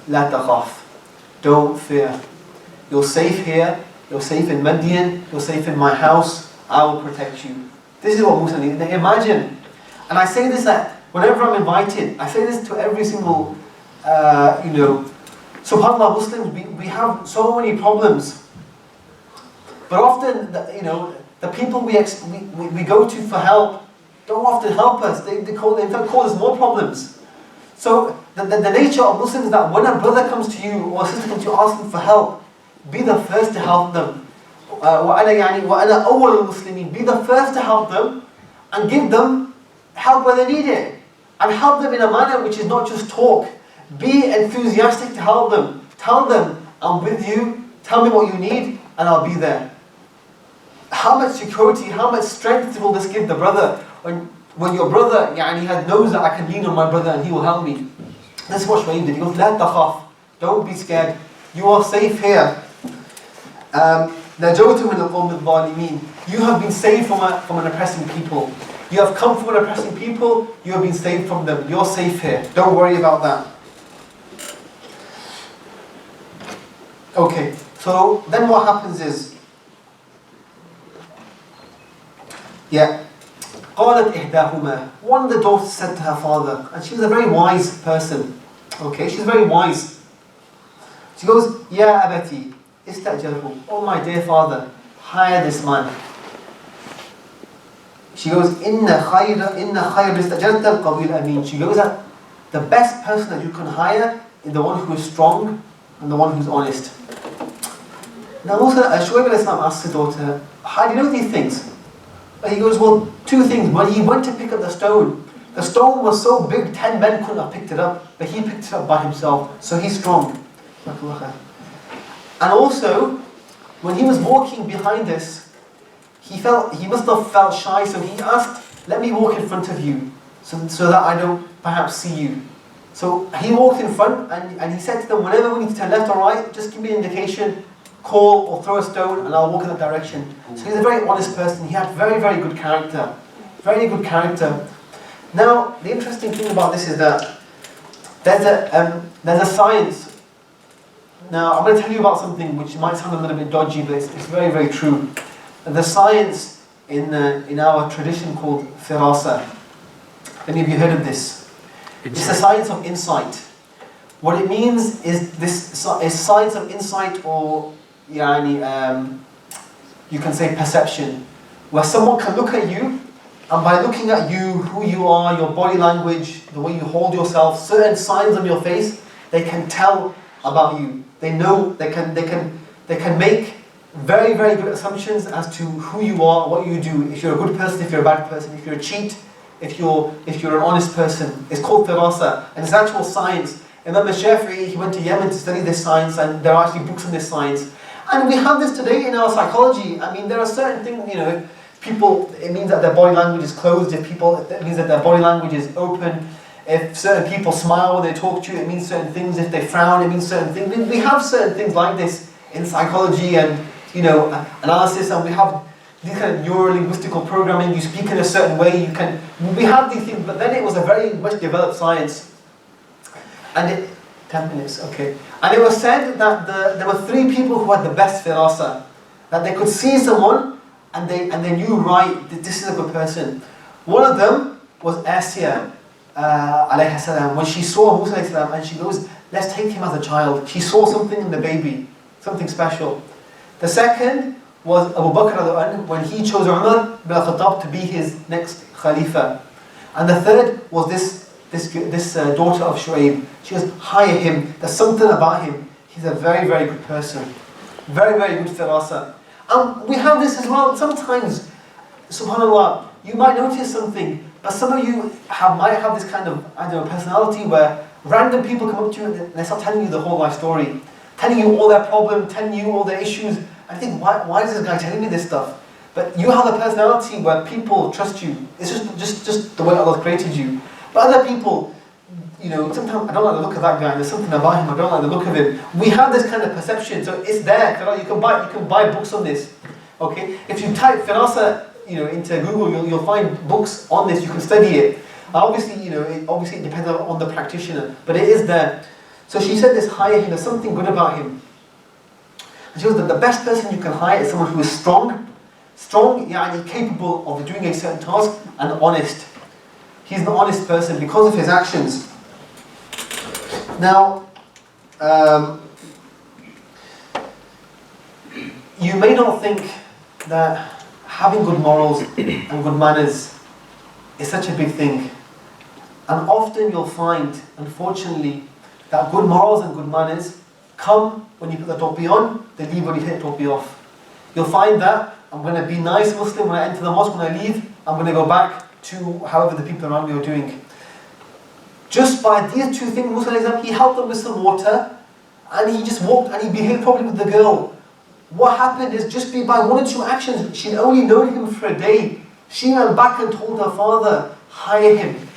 La takhaf. Don't fear. You're safe here. You're safe in Madian. You're safe in my house. I will protect you. This is what Musa needed. Imagine. And I say this that whenever I'm invited, I say this to every single, SubhanAllah, Muslims, we have so many problems. But often, the people we go to for help don't often help us. They cause more problems. So the nature of Muslims is that when a brother comes to you or a sister comes to you asking for help, be the first to help them. وَأَنَا أَوَّلُ الْمُسْلِمِينَ. Be the first to help them and give them help where they need it. And help them in a manner which is not just talk. Be enthusiastic to help them. Tell them, I'm with you, tell me what you need, and I'll be there. How much security, how much strength will this give the brother? When your brother knows that I can lean on my brother and he will help me. This is what Shu'aib did. He goes, La takhaf. Don't be scared. You are safe here. نَجَوْتُ مِنَ الْقَوْمِ الظَّالِمِينَ. You have been saved from an oppressing people. You have come from an oppressing people, you have been saved from them. You're safe here. Don't worry about that. Okay, so then what happens is, قالت إحداهما. One of the daughters said to her father, and she was a very wise person. Okay, she's very wise. She goes, Ya abati, ista'jarhu. Oh my dear father, hire this man. She goes, Inna khayra istajarta al-qawi al-amin. She goes that the best person that you can hire is the one who is strong and the one who's honest. Now also, Shu'aib alayhi salam asked his daughter, how do you know these things? And he goes, well, two things. When he went to pick up the stone was so big, 10 men couldn't have picked it up, but he picked it up by himself, so he's strong. And also, when he was walking behind us, he must have felt shy, so he asked, let me walk in front of you, so that I don't perhaps see you. So he walked in front, and he said to them, whenever we need to turn left or right, just give me an indication, call or throw a stone, and I'll walk in that direction. So he's a very honest person. He had very, very good character. Very good character. Now, the interesting thing about this is that there's a science. Now, I'm going to tell you about something which might sound a little bit dodgy, but it's very, very true. The science in our tradition called firasa. Many of you heard of this? It's the science of insight. What it means is science of insight, or you can say perception, where someone can look at you, and by looking at you, who you are, your body language, the way you hold yourself, certain signs on your face, they can tell about you. They know, they can make very, very good assumptions as to who you are, what you do, if you're a good person, if you're a bad person, if you're a cheat, if you're an honest person. It's called firasa, and it's actual science. Imam al-Shafi'i, he went to Yemen to study this science, and there are actually books on this science. And we have this today in our psychology. I mean, there are certain things, people, it means that their body language is closed. It means that their body language is open. If certain people smile when they talk to you, it means certain things. If they frown, it means certain things. We have certain things like this in psychology and, analysis, and we have these kind of neuro-linguistical programming. You speak in a certain way, we have these things, but then it was a very much developed science. And 10 minutes, okay. And it was said that there were 3 people who had the best firasa. That they could see someone and they knew right that this is a good person. One of them was Asiya, alayhi salam. When she saw Musa alayhi salam, and she goes, let's take him as a child. She saw something in the baby, something special. The second was Abu Bakr when he chose Umar bin Khattab to be his next Khalifa. And the third was this daughter of Shu'aib. She goes, hire him. There's something about him. He's a very, very good person. Very, very good firasa. And we have this as well. Sometimes, subhanAllah, you might notice something, but some of you might have this kind of, personality where random people come up to you and they start telling you the whole life story. Telling you all their problems, telling you all their issues. I think, why is this guy telling me this stuff? But you have a personality where people trust you. It's just the way Allah created you. But other people, sometimes I don't like the look of that guy. There's something about him, I don't like the look of him. We have this kind of perception, so it's there. You can buy books on this. Okay, if you type firasa into Google, you'll find books on this. You can study it. Obviously, it depends on the practitioner, but it is there. So she said this, hire him. There's something good about him. And she goes that the best person you can hire is someone who is strong, capable of doing a certain task, and honest. He's an honest person because of his actions. Now, you may not think that having good morals and good manners is such a big thing. And often you'll find, unfortunately, that good morals and good manners come when you put the topi on, they leave when you take the topi off. You'll find that I'm going to be nice Muslim when I enter the mosque, when I leave, I'm going to go back to however the people around me are doing. Just by these two things, Musa, he helped them with some water, and he just walked and he behaved properly with the girl. What happened is just by one or two actions, she'd only known him for a day. She went back and told her father, hire him.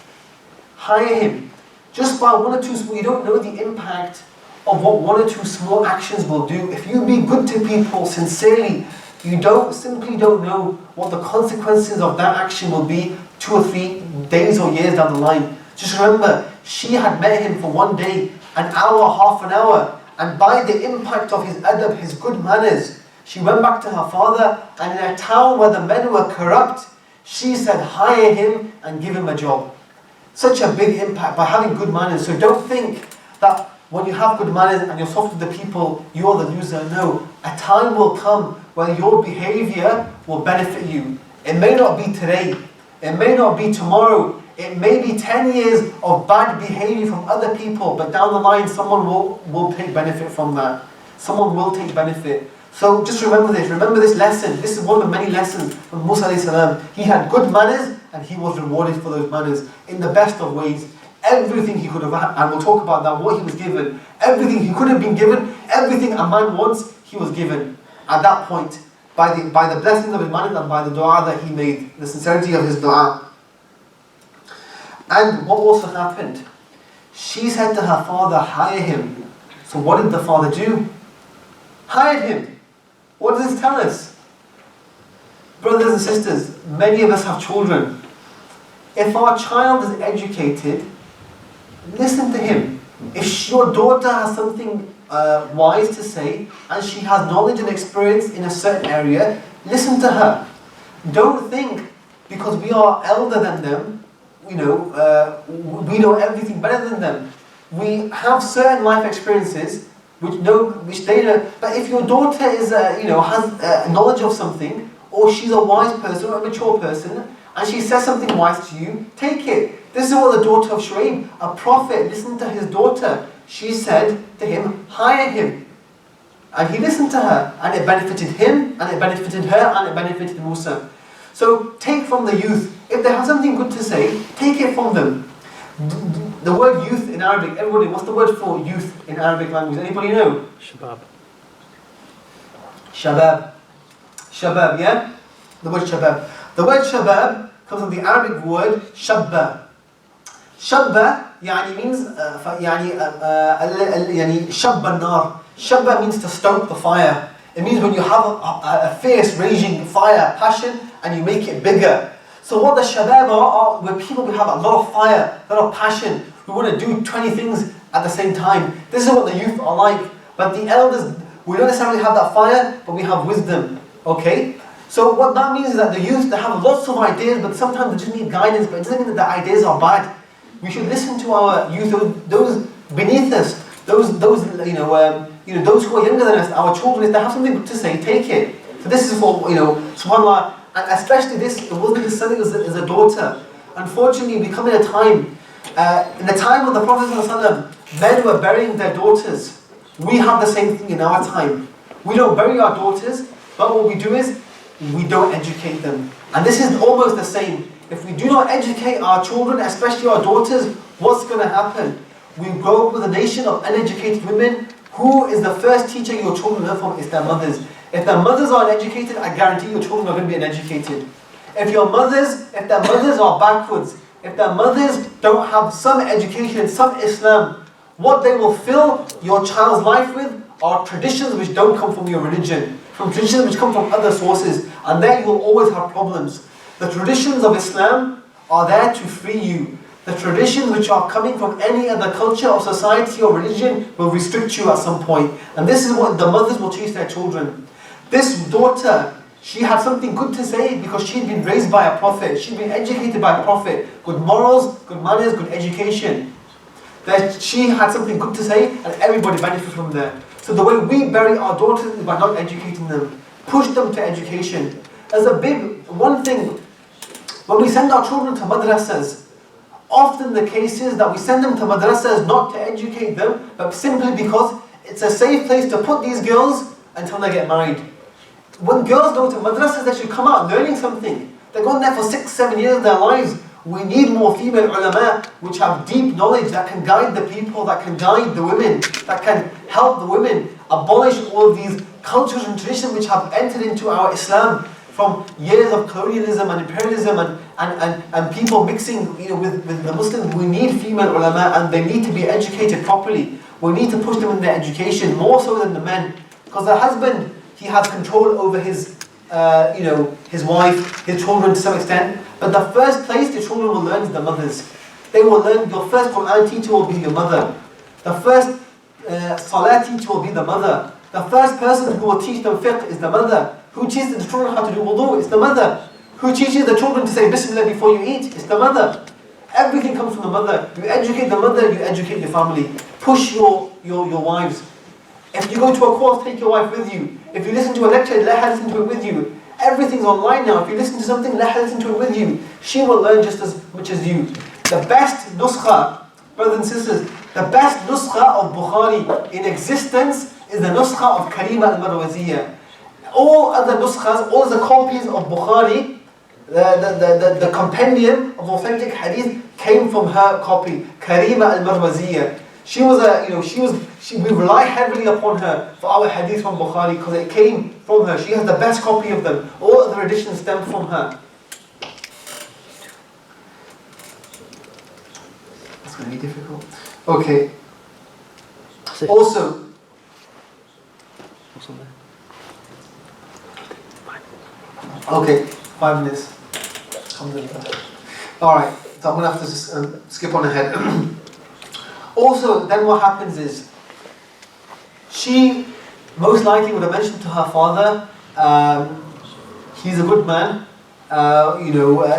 Hire him. Just by one or two small, you don't know the impact of what one or two small actions will do. If you be good to people sincerely, you simply don't know what the consequences of that action will be 2 or 3 days or years down the line. Just remember, she had met him for 1 day, an hour, half an hour, and by the impact of his adab, his good manners, she went back to her father, and in a town where the men were corrupt, she said, hire him and give him a job. Such a big impact by having good manners. So don't think that when you have good manners and you're soft with the people, you're the loser. No, a time will come when your behavior will benefit you. It may not be today, it may not be tomorrow, it may be 10 years of bad behavior from other people, but down the line someone will take benefit from that. Someone will take benefit. So just remember this lesson. This is one of the many lessons from Musa alayhi salam. He had good manners and he was rewarded for those manners in the best of ways. Everything he could have had, and we'll talk about that, what he was given, everything he could have been given, everything a man wants, he was given at that point by the blessings of his manners and by the dua that he made, the sincerity of his dua. And what also happened? She said to her father, hire him. So what did the father do? Hired him. What does this tell us? Brothers and sisters, many of us have children. If our child is educated, listen to him. If your daughter has something wise to say, and she has knowledge and experience in a certain area, listen to her. Don't think because we are elder than them, we know everything better than them. We have certain life experiences which they know. But if your daughter is has knowledge of something, or she's a wise person or a mature person, and she says something wise to you, take it. This is what the daughter of Shu'aib, a prophet, listened to his daughter. She said to him, hire him. And he listened to her, and it benefited him, and it benefited her, and it benefited Musa. So take from the youth. If they have something good to say, take it from them. The word youth in Arabic, everybody, what's the word for youth in Arabic language? Anybody know? Shabab. Shabab. Shabab, yeah? The word shabab. The word shabab comes from the Arabic word shabba. Shabba means shabba nar. Shabba means to stoke the fire. It means when you have a fierce, raging fire, passion, and you make it bigger. So what the shabab are where people who have a lot of fire, a lot of passion, who want to do 20 things at the same time. This is what the youth are like. But the elders, we don't necessarily have that fire, but we have wisdom. Okay? So what that means is that the youth, they have lots of ideas, but sometimes they just need guidance, but it doesn't mean that the ideas are bad. We should listen to our youth, those beneath us, those who are younger than us, our children. If they have something good to say, take it. So this is for, subhanAllah, and especially this, it wasn't his son, it was a daughter. Unfortunately, we come in a time, in the time of the Prophet ﷺ, men were burying their daughters. We have the same thing in our time. We don't bury our daughters, but what we do is, we don't educate them. And this is almost the same. If we do not educate our children, especially our daughters, what's going to happen? We grow up with a nation of uneducated women. Who is the first teacher your children learn from? It's their mothers. If their mothers are uneducated, I guarantee your children are going to be uneducated. If their mothers are backwards, if their mothers don't have some education, some Islam, what they will fill your child's life with are traditions which don't come from your religion. from traditions which come from other sources, and there you will always have problems. The traditions of Islam are there to free you. The traditions which are coming from any other culture or society or religion will restrict you at some point. And this is what the mothers will teach their children. This daughter, she had something good to say because she'd been raised by a prophet. She'd been educated by a prophet. Good morals, good manners, good education. That she had something good to say and everybody benefited from there. So the way we bury our daughters is by not educating them. Push them to education. As a big one thing, when we send our children to madrasas, often the case is that we send them to madrasas not to educate them, but simply because it's a safe place to put these girls until they get married. When girls go to madrasas, they should come out learning something. They're going there for 6-7 years of their lives. We need more female ulama which have deep knowledge that can guide the people, that can guide the women, that can help the women abolish all of these cultures and traditions which have entered into our Islam from years of colonialism and imperialism and people mixing with the Muslims. We need female ulama and they need to be educated properly. We need to push them in their education more so than the men. Because the husband, he has control over his his wife, his children to some extent. But the first place the children will learn is the mothers. They will learn, your first Quran teacher will be your mother. The first Salah teacher will be the mother. The first person who will teach them fiqh is the mother. Who teaches the children how to do wudu is the mother. Who teaches the children to say Bismillah before you eat is the mother. Everything comes from the mother. You educate the mother, you educate your family. Push your wives. If you go to a course, take your wife with you. If you listen to a lecture, let her listen to it with you. Everything's online now. If you listen to something, let her listen to it with you. She will learn just as much as you. The best nuskha, brothers and sisters, the best nuskha of Bukhari in existence is the nuskha of Karima al-Marwaziyya. All other nuskhas, all the copies of Bukhari, the compendium of authentic hadith came from her copy, Karima al-Marwaziyya. She was we rely heavily upon her for our hadith from Bukhari because it came from her. She has the best copy of them. All other editions stem from her. That's going to be difficult. Okay. Also, okay, 5 minutes. Alright, so I'm going to have to just, skip on ahead. Also, then what happens is, she most likely would have mentioned to her father, he's a good man.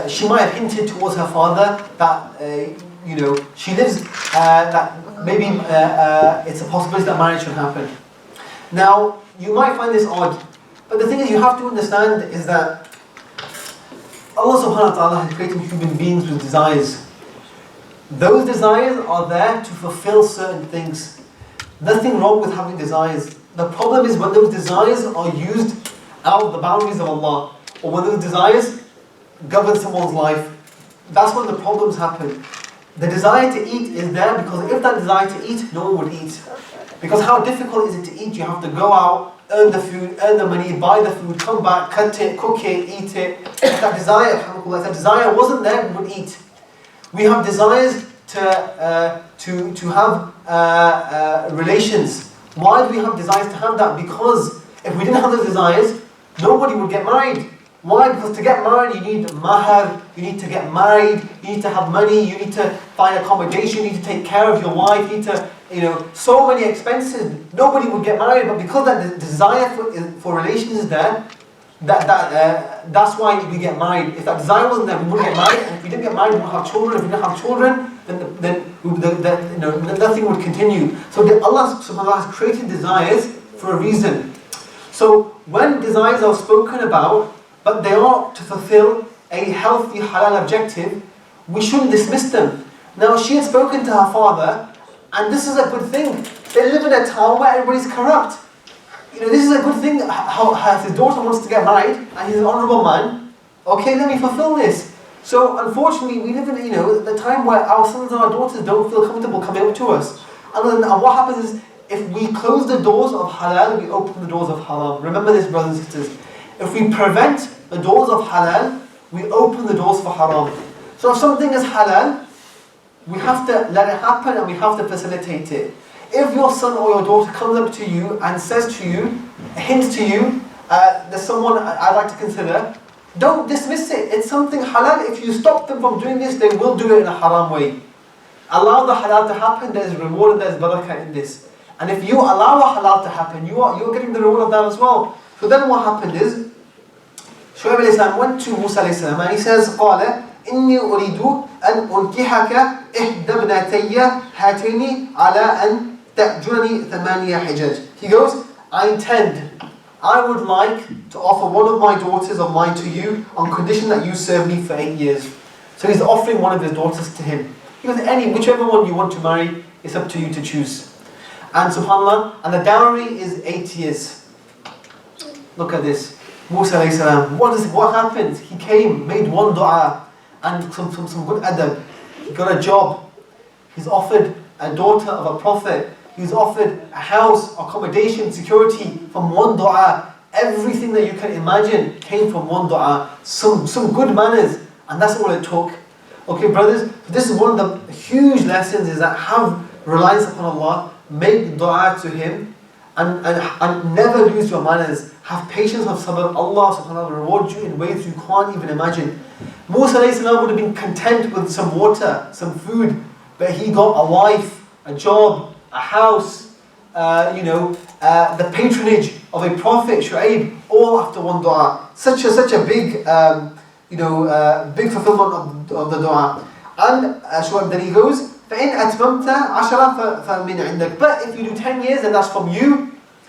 She might have hinted towards her father that, she lives, that maybe it's a possibility that marriage should happen. Now, you might find this odd, but the thing is you have to understand is that Allah subhanahu wa ta'ala has created human beings with desires. Those desires are there to fulfill certain things. Nothing wrong with having desires. The problem is when those desires are used out of the boundaries of Allah, or when those desires govern someone's life. That's when the problems happen. The desire to eat is there because if that desire to eat, no one would eat. Because how difficult is it to eat? You have to go out, earn the food, earn the money, buy the food, come back, cut it, cook it, eat it. If that desire wasn't there, we would eat. We have desires to have relations. Why do we have desires to have that? Because if we didn't have those desires, nobody would get married. Why? Because to get married you need mahar, you need to get married, you need to have money, you need to find accommodation, you need to take care of your wife, you need to, so many expenses. Nobody would get married, but because that desire for relations is there, that's why we get married. If that desire wasn't there, we wouldn't get married, and if we didn't get married, we would have children. If we didn't have children, then nothing would continue. So Allah subhanahu wa ta'ala has created desires for a reason. So when desires are spoken about, but they are to fulfill a healthy halal objective, we shouldn't dismiss them. Now she had spoken to her father, and this is a good thing. They live in a town where everybody's corrupt. This is a good thing. How his daughter wants to get married, and he's an honourable man. Okay, let me fulfill this. So unfortunately, we live in the time where our sons and our daughters don't feel comfortable coming up to us. And what happens is, if we close the doors of halal, we open the doors of haram. Remember this, brothers and sisters. If we prevent the doors of halal, we open the doors for haram. So if something is halal, we have to let it happen and we have to facilitate it. If your son or your daughter comes up to you and says to you, hints to you there's someone I'd like to consider, don't dismiss it. It's something halal. If you stop them from doing this, they will do it in a haram way. Allow the halal to happen, there's reward and there's barakah in this. And if you allow a halal to happen, you're getting the reward of that as well. So then what happened is, Shu'aib alayhi salam went to Musa alayhi salam and he says, قال إني أريد أن أنكحك إحدى ابنتي هاتين على أن تأجرني ثمانية حجج. He goes, I would like to offer one of my daughters of mine to you on condition that you serve me for 8 years. So he's offering one of his daughters to him. He goes, whichever one you want to marry, it's up to you to choose. And subhanAllah, and the dowry is 8 years. Look at this. Musa alayhi salam, what happens? He came, made one dua, and some good adab. He got a job. He's offered a daughter of a prophet. He's offered a house, accommodation, security from one dua. Everything that you can imagine came from one dua. Some good manners, and that's all it took. Okay, brothers, this is one of the huge lessons, is that have reliance upon Allah, make dua to Him, and never lose your manners. Have patience, have sabr. Allah subhanahu wa ta'ala will reward you in ways you can't even imagine. Musa alayhi salam would have been content with some water, some food, but he got a wife, a job, a house, the patronage of a prophet, Shu'aib, all after one dua. Such a big, big fulfillment of the dua. And Shu'aib, then he goes, فَإِنْ أَتْمَمْتَ عَشَرًا فَمِنْ عِنْدَكَ. But if you do 10 years, then that's from you.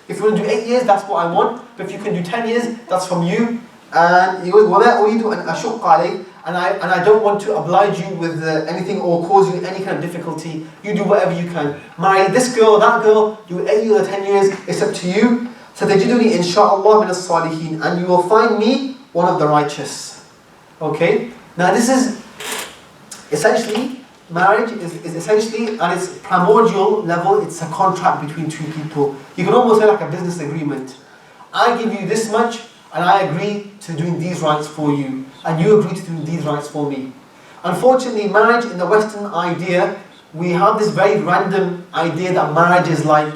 If you want to do 8 years, that's what I want. But if you can do 10 years, that's from you. And he goes, وَلَا أُرِيدُ أَنْ أَشُقَّ عَلَيْكَ. And I don't want to oblige you with anything or cause you any kind of difficulty. You do whatever you can. Marry this girl or that girl, do 8 years or 10 years, it's up to you. سَتَجِدُنِي إِنْ شَاءَ اللَّهُ مِنَ الصَّالِحِينَ. And you will find me one of the righteous. Okay? Now this is essentially, marriage is essentially, at its primordial level, it's a contract between two people. You can almost say like a business agreement. I give you this much, and I agree to doing these rights for you, and you agree to doing these rights for me. Unfortunately, marriage in the Western idea, we have this very random idea that marriage is like,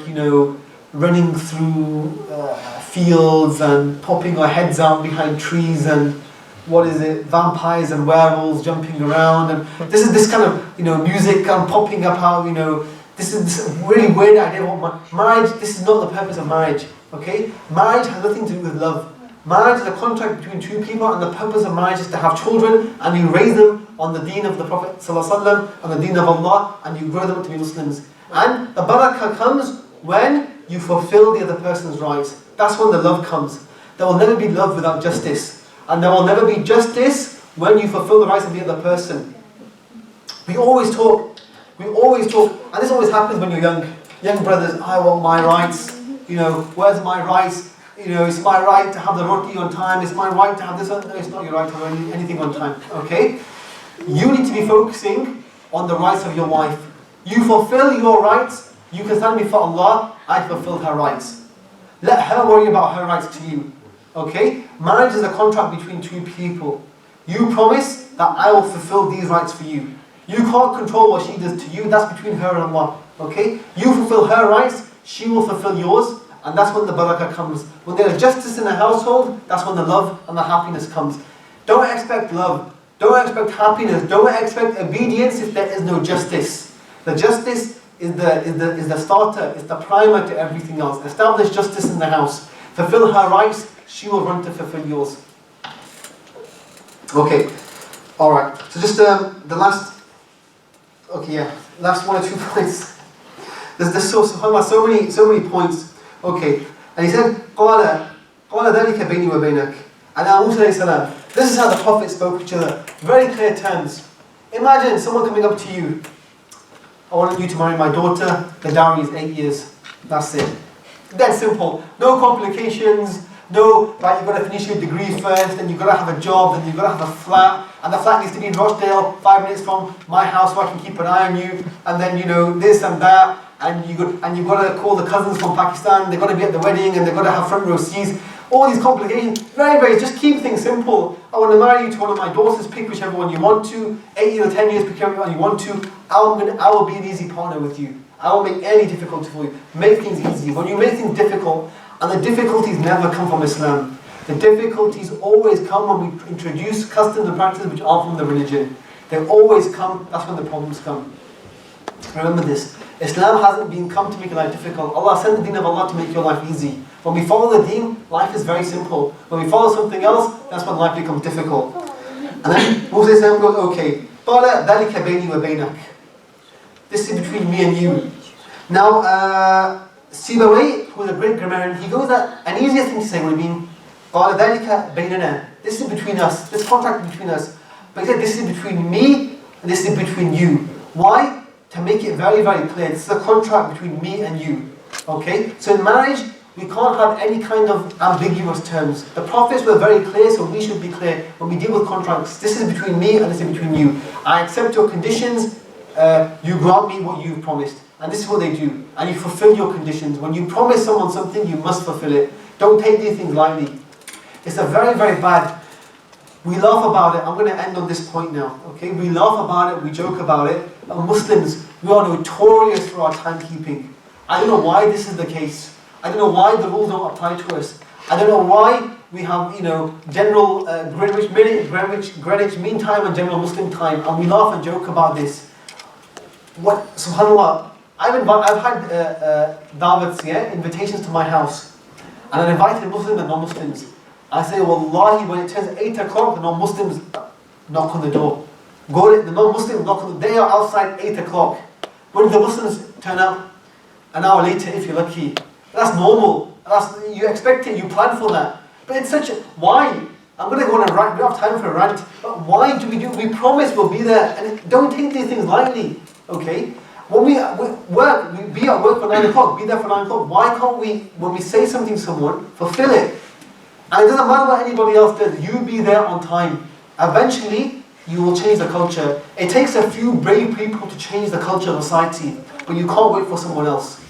running through fields and popping our heads out behind trees and vampires and werewolves jumping around, and this is this kind of music and popping up out. This is this really weird idea of what marriage. This is not the purpose of marriage. Okay, marriage has nothing to do with love. Marriage is a contract between two people, and the purpose of marriage is to have children, and you raise them on the deen of the Prophet ﷺ, on the deen of Allah, and you grow them to be Muslims. And the barakah comes when you fulfill the other person's rights. That's when the love comes. There will never be love without justice. And there will never be justice when you fulfill the rights of the other person. We always talk, and this always happens when you're young. Young brothers, I want my rights. Where's my rights? It's my right to have the roti on time. It's my right to have this. No, it's not your right to have anything on time. Okay? You need to be focusing on the rights of your wife. You fulfill your rights. You can stand before Allah. I fulfill her rights. Let her worry about her rights to you. Okay? Marriage is a contract between two people. You promise that I will fulfill these rights for you. You can't control what she does to you. That's between her and Allah. Okay? You fulfill her rights, she will fulfill yours, and that's when the barakah comes. When there is justice in a household, that's when the love and the happiness comes. Don't expect love. Don't expect happiness. Don't expect obedience if there is no justice. The justice is the starter, it's the primer to everything else. Establish justice in the house. Fulfill her rights, she will run to fulfill yours. Okay, alright. So just the last, last 1 or 2 points. There's so many points. Okay, and he said, قَالَ ذَلِكَ بَيْنِي وَبَيْنَكَ. And now Musa alayhi salam, this is how the prophets spoke to each other. Very clear terms. Imagine someone coming up to you. I want you to marry my daughter. The dowry is 8 years. That's it. Dead simple. No complications. No, right, you've got to finish your degree first, then you've got to have a job, then you've got to have a flat, and the flat needs to be in Rochdale, 5 minutes from my house so I can keep an eye on you, and then this and that, and you've got to call the cousins from Pakistan, they've got to be at the wedding, and they've got to have front row seats. All these complications, very, just keep things simple. I want to marry you to one of my daughters, pick whichever one you want to, 8 years or 10 years, pick whichever one you want to. I will be an easy partner with you. I won't make any difficulty for you. Make things easy. When you make things difficult, And the difficulties never come from Islam. The difficulties always come when we introduce customs and practices which are from the religion. They always come, that's when the problems come. Remember this. Islam hasn't been come to make life difficult. Allah sent the deen of Allah to make your life easy. When we follow the deen, life is very simple. When we follow something else, that's when life becomes difficult. And then Moses goes, okay, قَالَ ذَلِكَ بَيْنِي وَبَيْنَكَ. This is between me and you. Now, Sibawayh, who is a great grammarian, he goes that an easier thing to say would have been قَالَ ذَلِكَ بَيْنَنَا. This is between us. This contract is between us. But he said this is between me and this is between you. Why? To make it very, very clear. This is a contract between me and you. Okay? So in marriage, we can't have any kind of ambiguous terms. The prophets were very clear, so we should be clear when we deal with contracts. This is between me and this is between you. I accept your conditions. You grant me what you've promised. And this is what they do. And you fulfill your conditions. When you promise someone something, you must fulfill it. Don't take these things lightly. It's a very, very bad. We laugh about it. I'm going to end on this point now. Okay? We laugh about it, we joke about it. And Muslims, we are notorious for our timekeeping. I don't know why this is the case. I don't know why the rules don't apply to us. I don't know why we have, general Greenwich Mean Time and general Muslim time, and we laugh and joke about this. What, subhanAllah, I've had da'wats, invitations to my house, and I've invited Muslims and non-Muslims. I say, Wallahi, when it turns 8 o'clock, the non-Muslims knock on the door. The non-Muslims knock on the door. They are outside 8 o'clock. When the Muslims turn up, an hour later, if you're lucky. That's normal. You expect it, you plan for that. But it's why? I'm going to go on a rant, we don't have time for a rant. But why do? We promise we'll be there. And don't take these things lightly. Okay? When we work, we be at work for 9 o'clock, be there for 9 o'clock. Why can't we, when we say something to someone, fulfill it? And it doesn't matter what anybody else does, you be there on time. Eventually, you will change the culture. It takes a few brave people to change the culture of society, but you can't wait for someone else.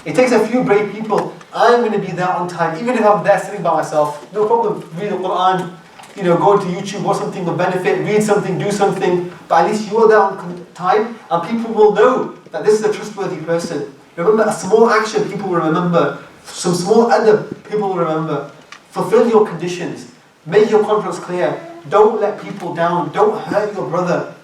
It takes a few brave people. I'm going to be there on time, even if I'm there sitting by myself. No problem, read the Quran, go to YouTube, watch something of benefit, read something, do something. But at least you are there on time, and people will know that this is a trustworthy person. Remember, a small action people will remember. Some small adab people will remember. Fulfill your conditions. Make your contracts clear. Don't let people down. Don't hurt your brother.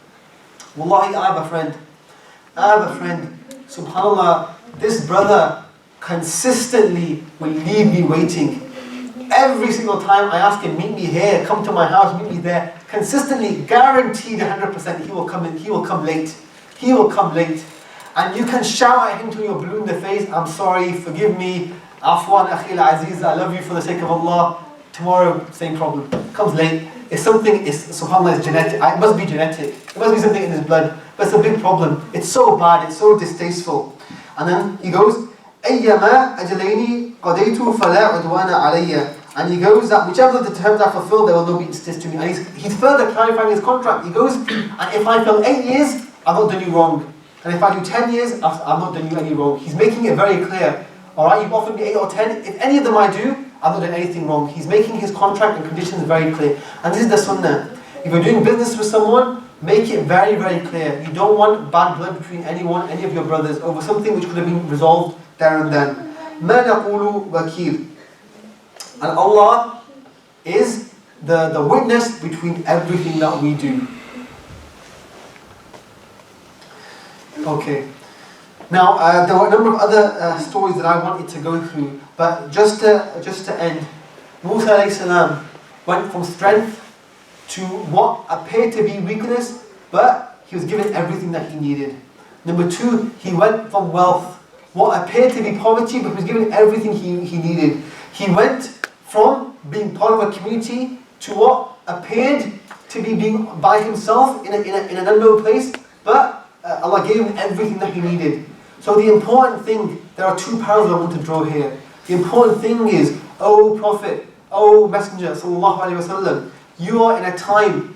Wallahi, I have a friend. SubhanAllah, this brother consistently will leave me waiting. Every single time I ask him, meet me here, come to my house, meet me there. Consistently, guaranteed 100% he will come in. He will come late. He will come late. And you can shout at him till you're blue in the face. I'm sorry, forgive me. Afwan, akhil aziz, I love you for the sake of Allah. Tomorrow, same problem. Comes late. It's something, subhanAllah, it's genetic. It must be genetic. It must be something in his blood. But it's a big problem. It's so bad, it's so distasteful. And then he goes, أَيَّمَا أَجَلَيْنِي قَدَيْتُ فَلَا عُدْوَانَ عَلَيَّ. And he goes that whichever of the terms I fulfill, there will no be injustice to me. And he's further clarifying his contract. He goes, and if I fill 8 years, I've not done you wrong. And if I do 10 years, I've not done you any wrong. He's making it very clear. Alright, you've offered me 8 or 10. If any of them I do, I've not done anything wrong. He's making his contract and conditions very clear. And this is the sunnah. If you're doing business with someone, make it very, very clear. You don't want bad blood between anyone, any of your brothers, over something which could have been resolved there and then. مَا نَقُولُ وَكِيلٌ. And Allah is the witness between everything that we do. Okay. Now, there were a number of other stories that I wanted to go through, but just to end, Musa alayhi salam went from strength to what appeared to be weakness, but he was given everything that he needed. Number 2, he went from wealth, what appeared to be poverty, but he was given everything he needed. He went from being part of a community to what appeared to be being by himself in an unknown place, but Allah gave him everything that he needed. So the important thing, there are 2 parallels I want to draw here. The important thing is, O Prophet, O Messenger, sallallahu alaihi wasallam, you are in a time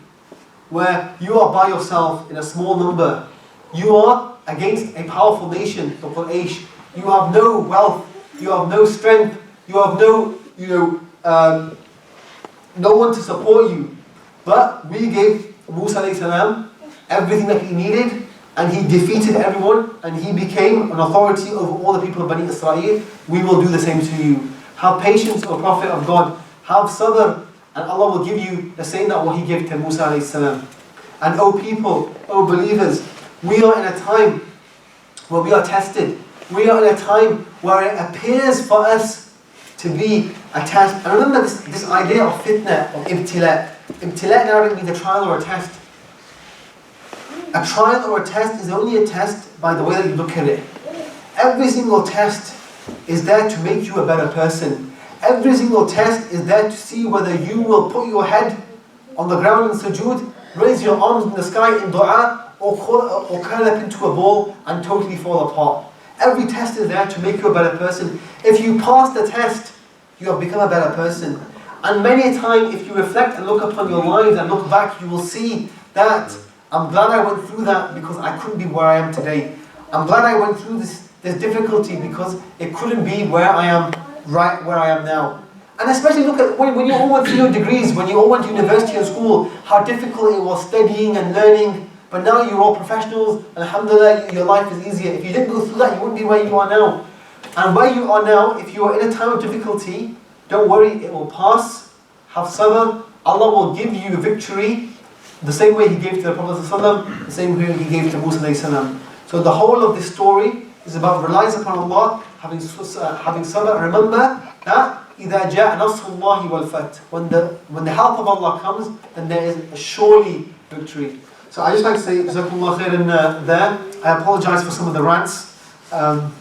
where you are by yourself in a small number. You are against a powerful nation, the Quraysh. You have no wealth, you have no strength, you have no one to support you. But we gave Musa alayhi salam everything that he needed, and he defeated everyone, and he became an authority over all the people of Bani Israel. We will do the same to you. Have patience, O Prophet of God. Have sabr, and Allah will give you the same that what He gave to Musa alayhi salam. And O people, O believers, we are in a time where we are tested. We are in a time where it appears for us to be a test. And remember this idea of fitna, of ibtila. Ibtila in Arabic means a trial or a test. A trial or a test is only a test by the way that you look at it. Every single test is there to make you a better person. Every single test is there to see whether you will put your head on the ground in sujood, raise your arms in the sky in dua, or curl up into a ball and totally fall apart. Every test is there to make you a better person. If you pass the test, you have become a better person. And many a time, if you reflect and look upon your lives and look back, you will see that I'm glad I went through that because I couldn't be where I am today. I'm glad I went through this difficulty because it couldn't be where I am, right where I am now. And especially look at when you all went through your degrees, when you all went to university and school, how difficult it was studying and learning. But now you're all professionals, and alhamdulillah, your life is easier. If you didn't go through that, you wouldn't be where you are now. And where you are now, if you are in a time of difficulty, don't worry, it will pass. Have sabr. Allah will give you victory the same way He gave to the Prophet ﷺ, the same way He gave to Musa ﷺ. So the whole of this story is about reliance upon Allah, having sabr. Remember that إِذَا جَاءَ نَصْرُ اللَّهِ وَالْفَتْحُ, when the help of Allah comes, then there is surely victory. So I just like to say Jazakumullah khairan there. I apologize for some of the rants. So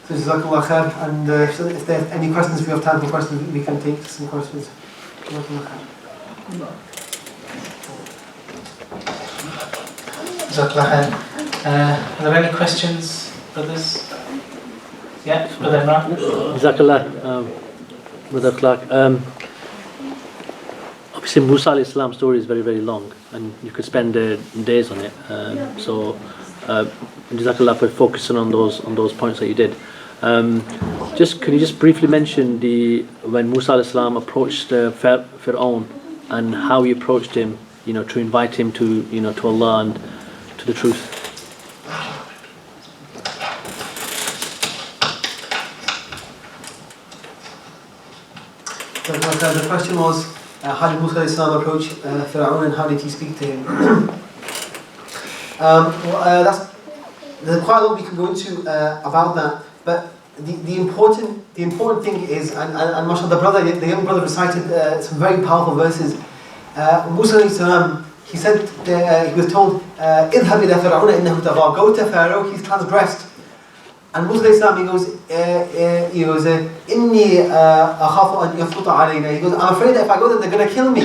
Jazakumullah khair. And if there are any questions, if we have time for questions, we can take some questions. Jazakumullah khair. Jazakallah khair. Are there any questions, brothers? Yeah, Brother Imran. Jazakallah, Brother Akhlaaq. Obviously, Musa alayhi salam's story is very, very long, and you could spend days on it. Jazakallah for focusing on those points that you did. Can you just briefly mention when Musa alayhi salam approached Fir'aun and how he approached him, to invite him to Allah and to the truth. The question was, how did Musa alayhi salam approach Fir'aun and how did he speak to him? There's quite a lot we can go into about that, but the important thing is, and mashallah, the young brother recited some very powerful verses. Musa alayhi salam, he said, he was told, "Idhhab ila Fir'aun innahu tagha." Go to Pharaoh, he's transgressed. And Musa alayhi salam, he goes, "Inni akhafu an yafruta alayna." He goes, "I'm afraid that if I go there, they're going to kill me."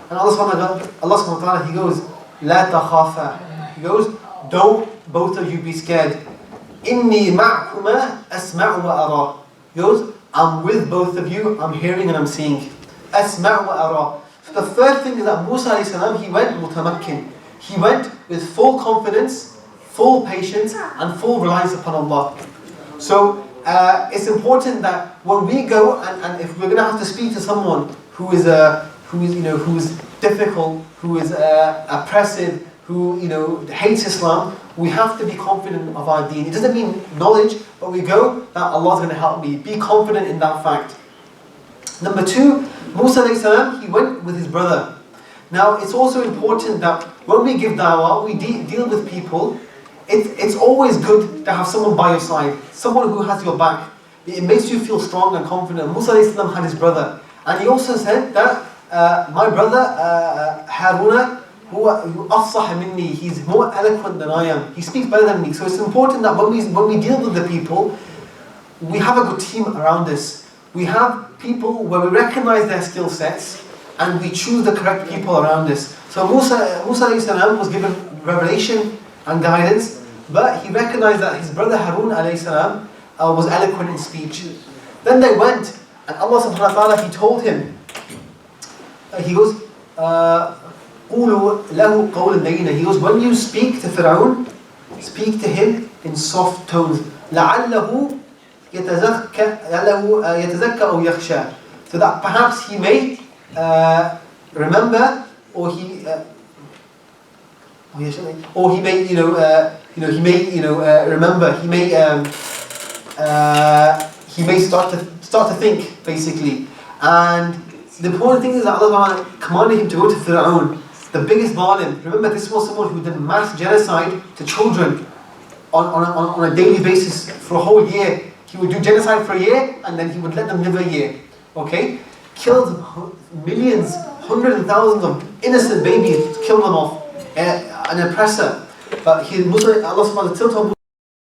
And Allah subhanahu wa ta'ala, He goes, "La takhafa." He goes, "Don't both of you be scared. Inni ma'kuma asma'u wa ara." He goes, "I'm with both of you, I'm hearing and I'm seeing." Asma'u wa ara. So the first thing is that Musa alayhi salam, he went mutamakkin. He went with full confidence, full patience, and full reliance upon Allah. So it's important that when we go and if we're going to have to speak to someone who is difficult, who is oppressive, who hates Islam, we have to be confident of our deen. It doesn't mean knowledge, but we go that Allah's going to help me. Be confident in that fact. Number two, Musa alayhi salam, he went with his brother. Now it's also important that when we give da'wah, we deal with people. It's always good to have someone by your side, someone who has your back. It makes you feel strong and confident. Musa alayhi salam had his brother, and he also said that my brother Haruna, who afsah minni, he's more eloquent than I am. He speaks better than me. So it's important that when we deal with the people, we have a good team around us. We have people where we recognize their skill sets and we choose the correct people around us. So Musa alayhi salam was given revelation and guidance, but he recognized that his brother Harun alayhi salam was eloquent in speech. Then they went, and Allah subhanahu wa ta'ala, He told him, He goes, قُولُوا لَهُ قَوْلًا لَيِّنًا. He goes, when you speak to Fir'aun, speak to him in soft tones. لَعَلَّهُ يَتَزَكَّى أَوْ يَخْشَى. So that perhaps he may remember, or he may, remember. he may start to think, basically. And the important thing is that Allah commanded him to go to Fir'aun, the biggest zalim. Remember, this was someone who did mass genocide to children on a daily basis for a whole year. He would do genocide for a year and then he would let them live a year. Okay? Killed millions, hundreds of thousands of innocent babies, killed them off. An oppressor. But Allah subhanahu wa ta'ala told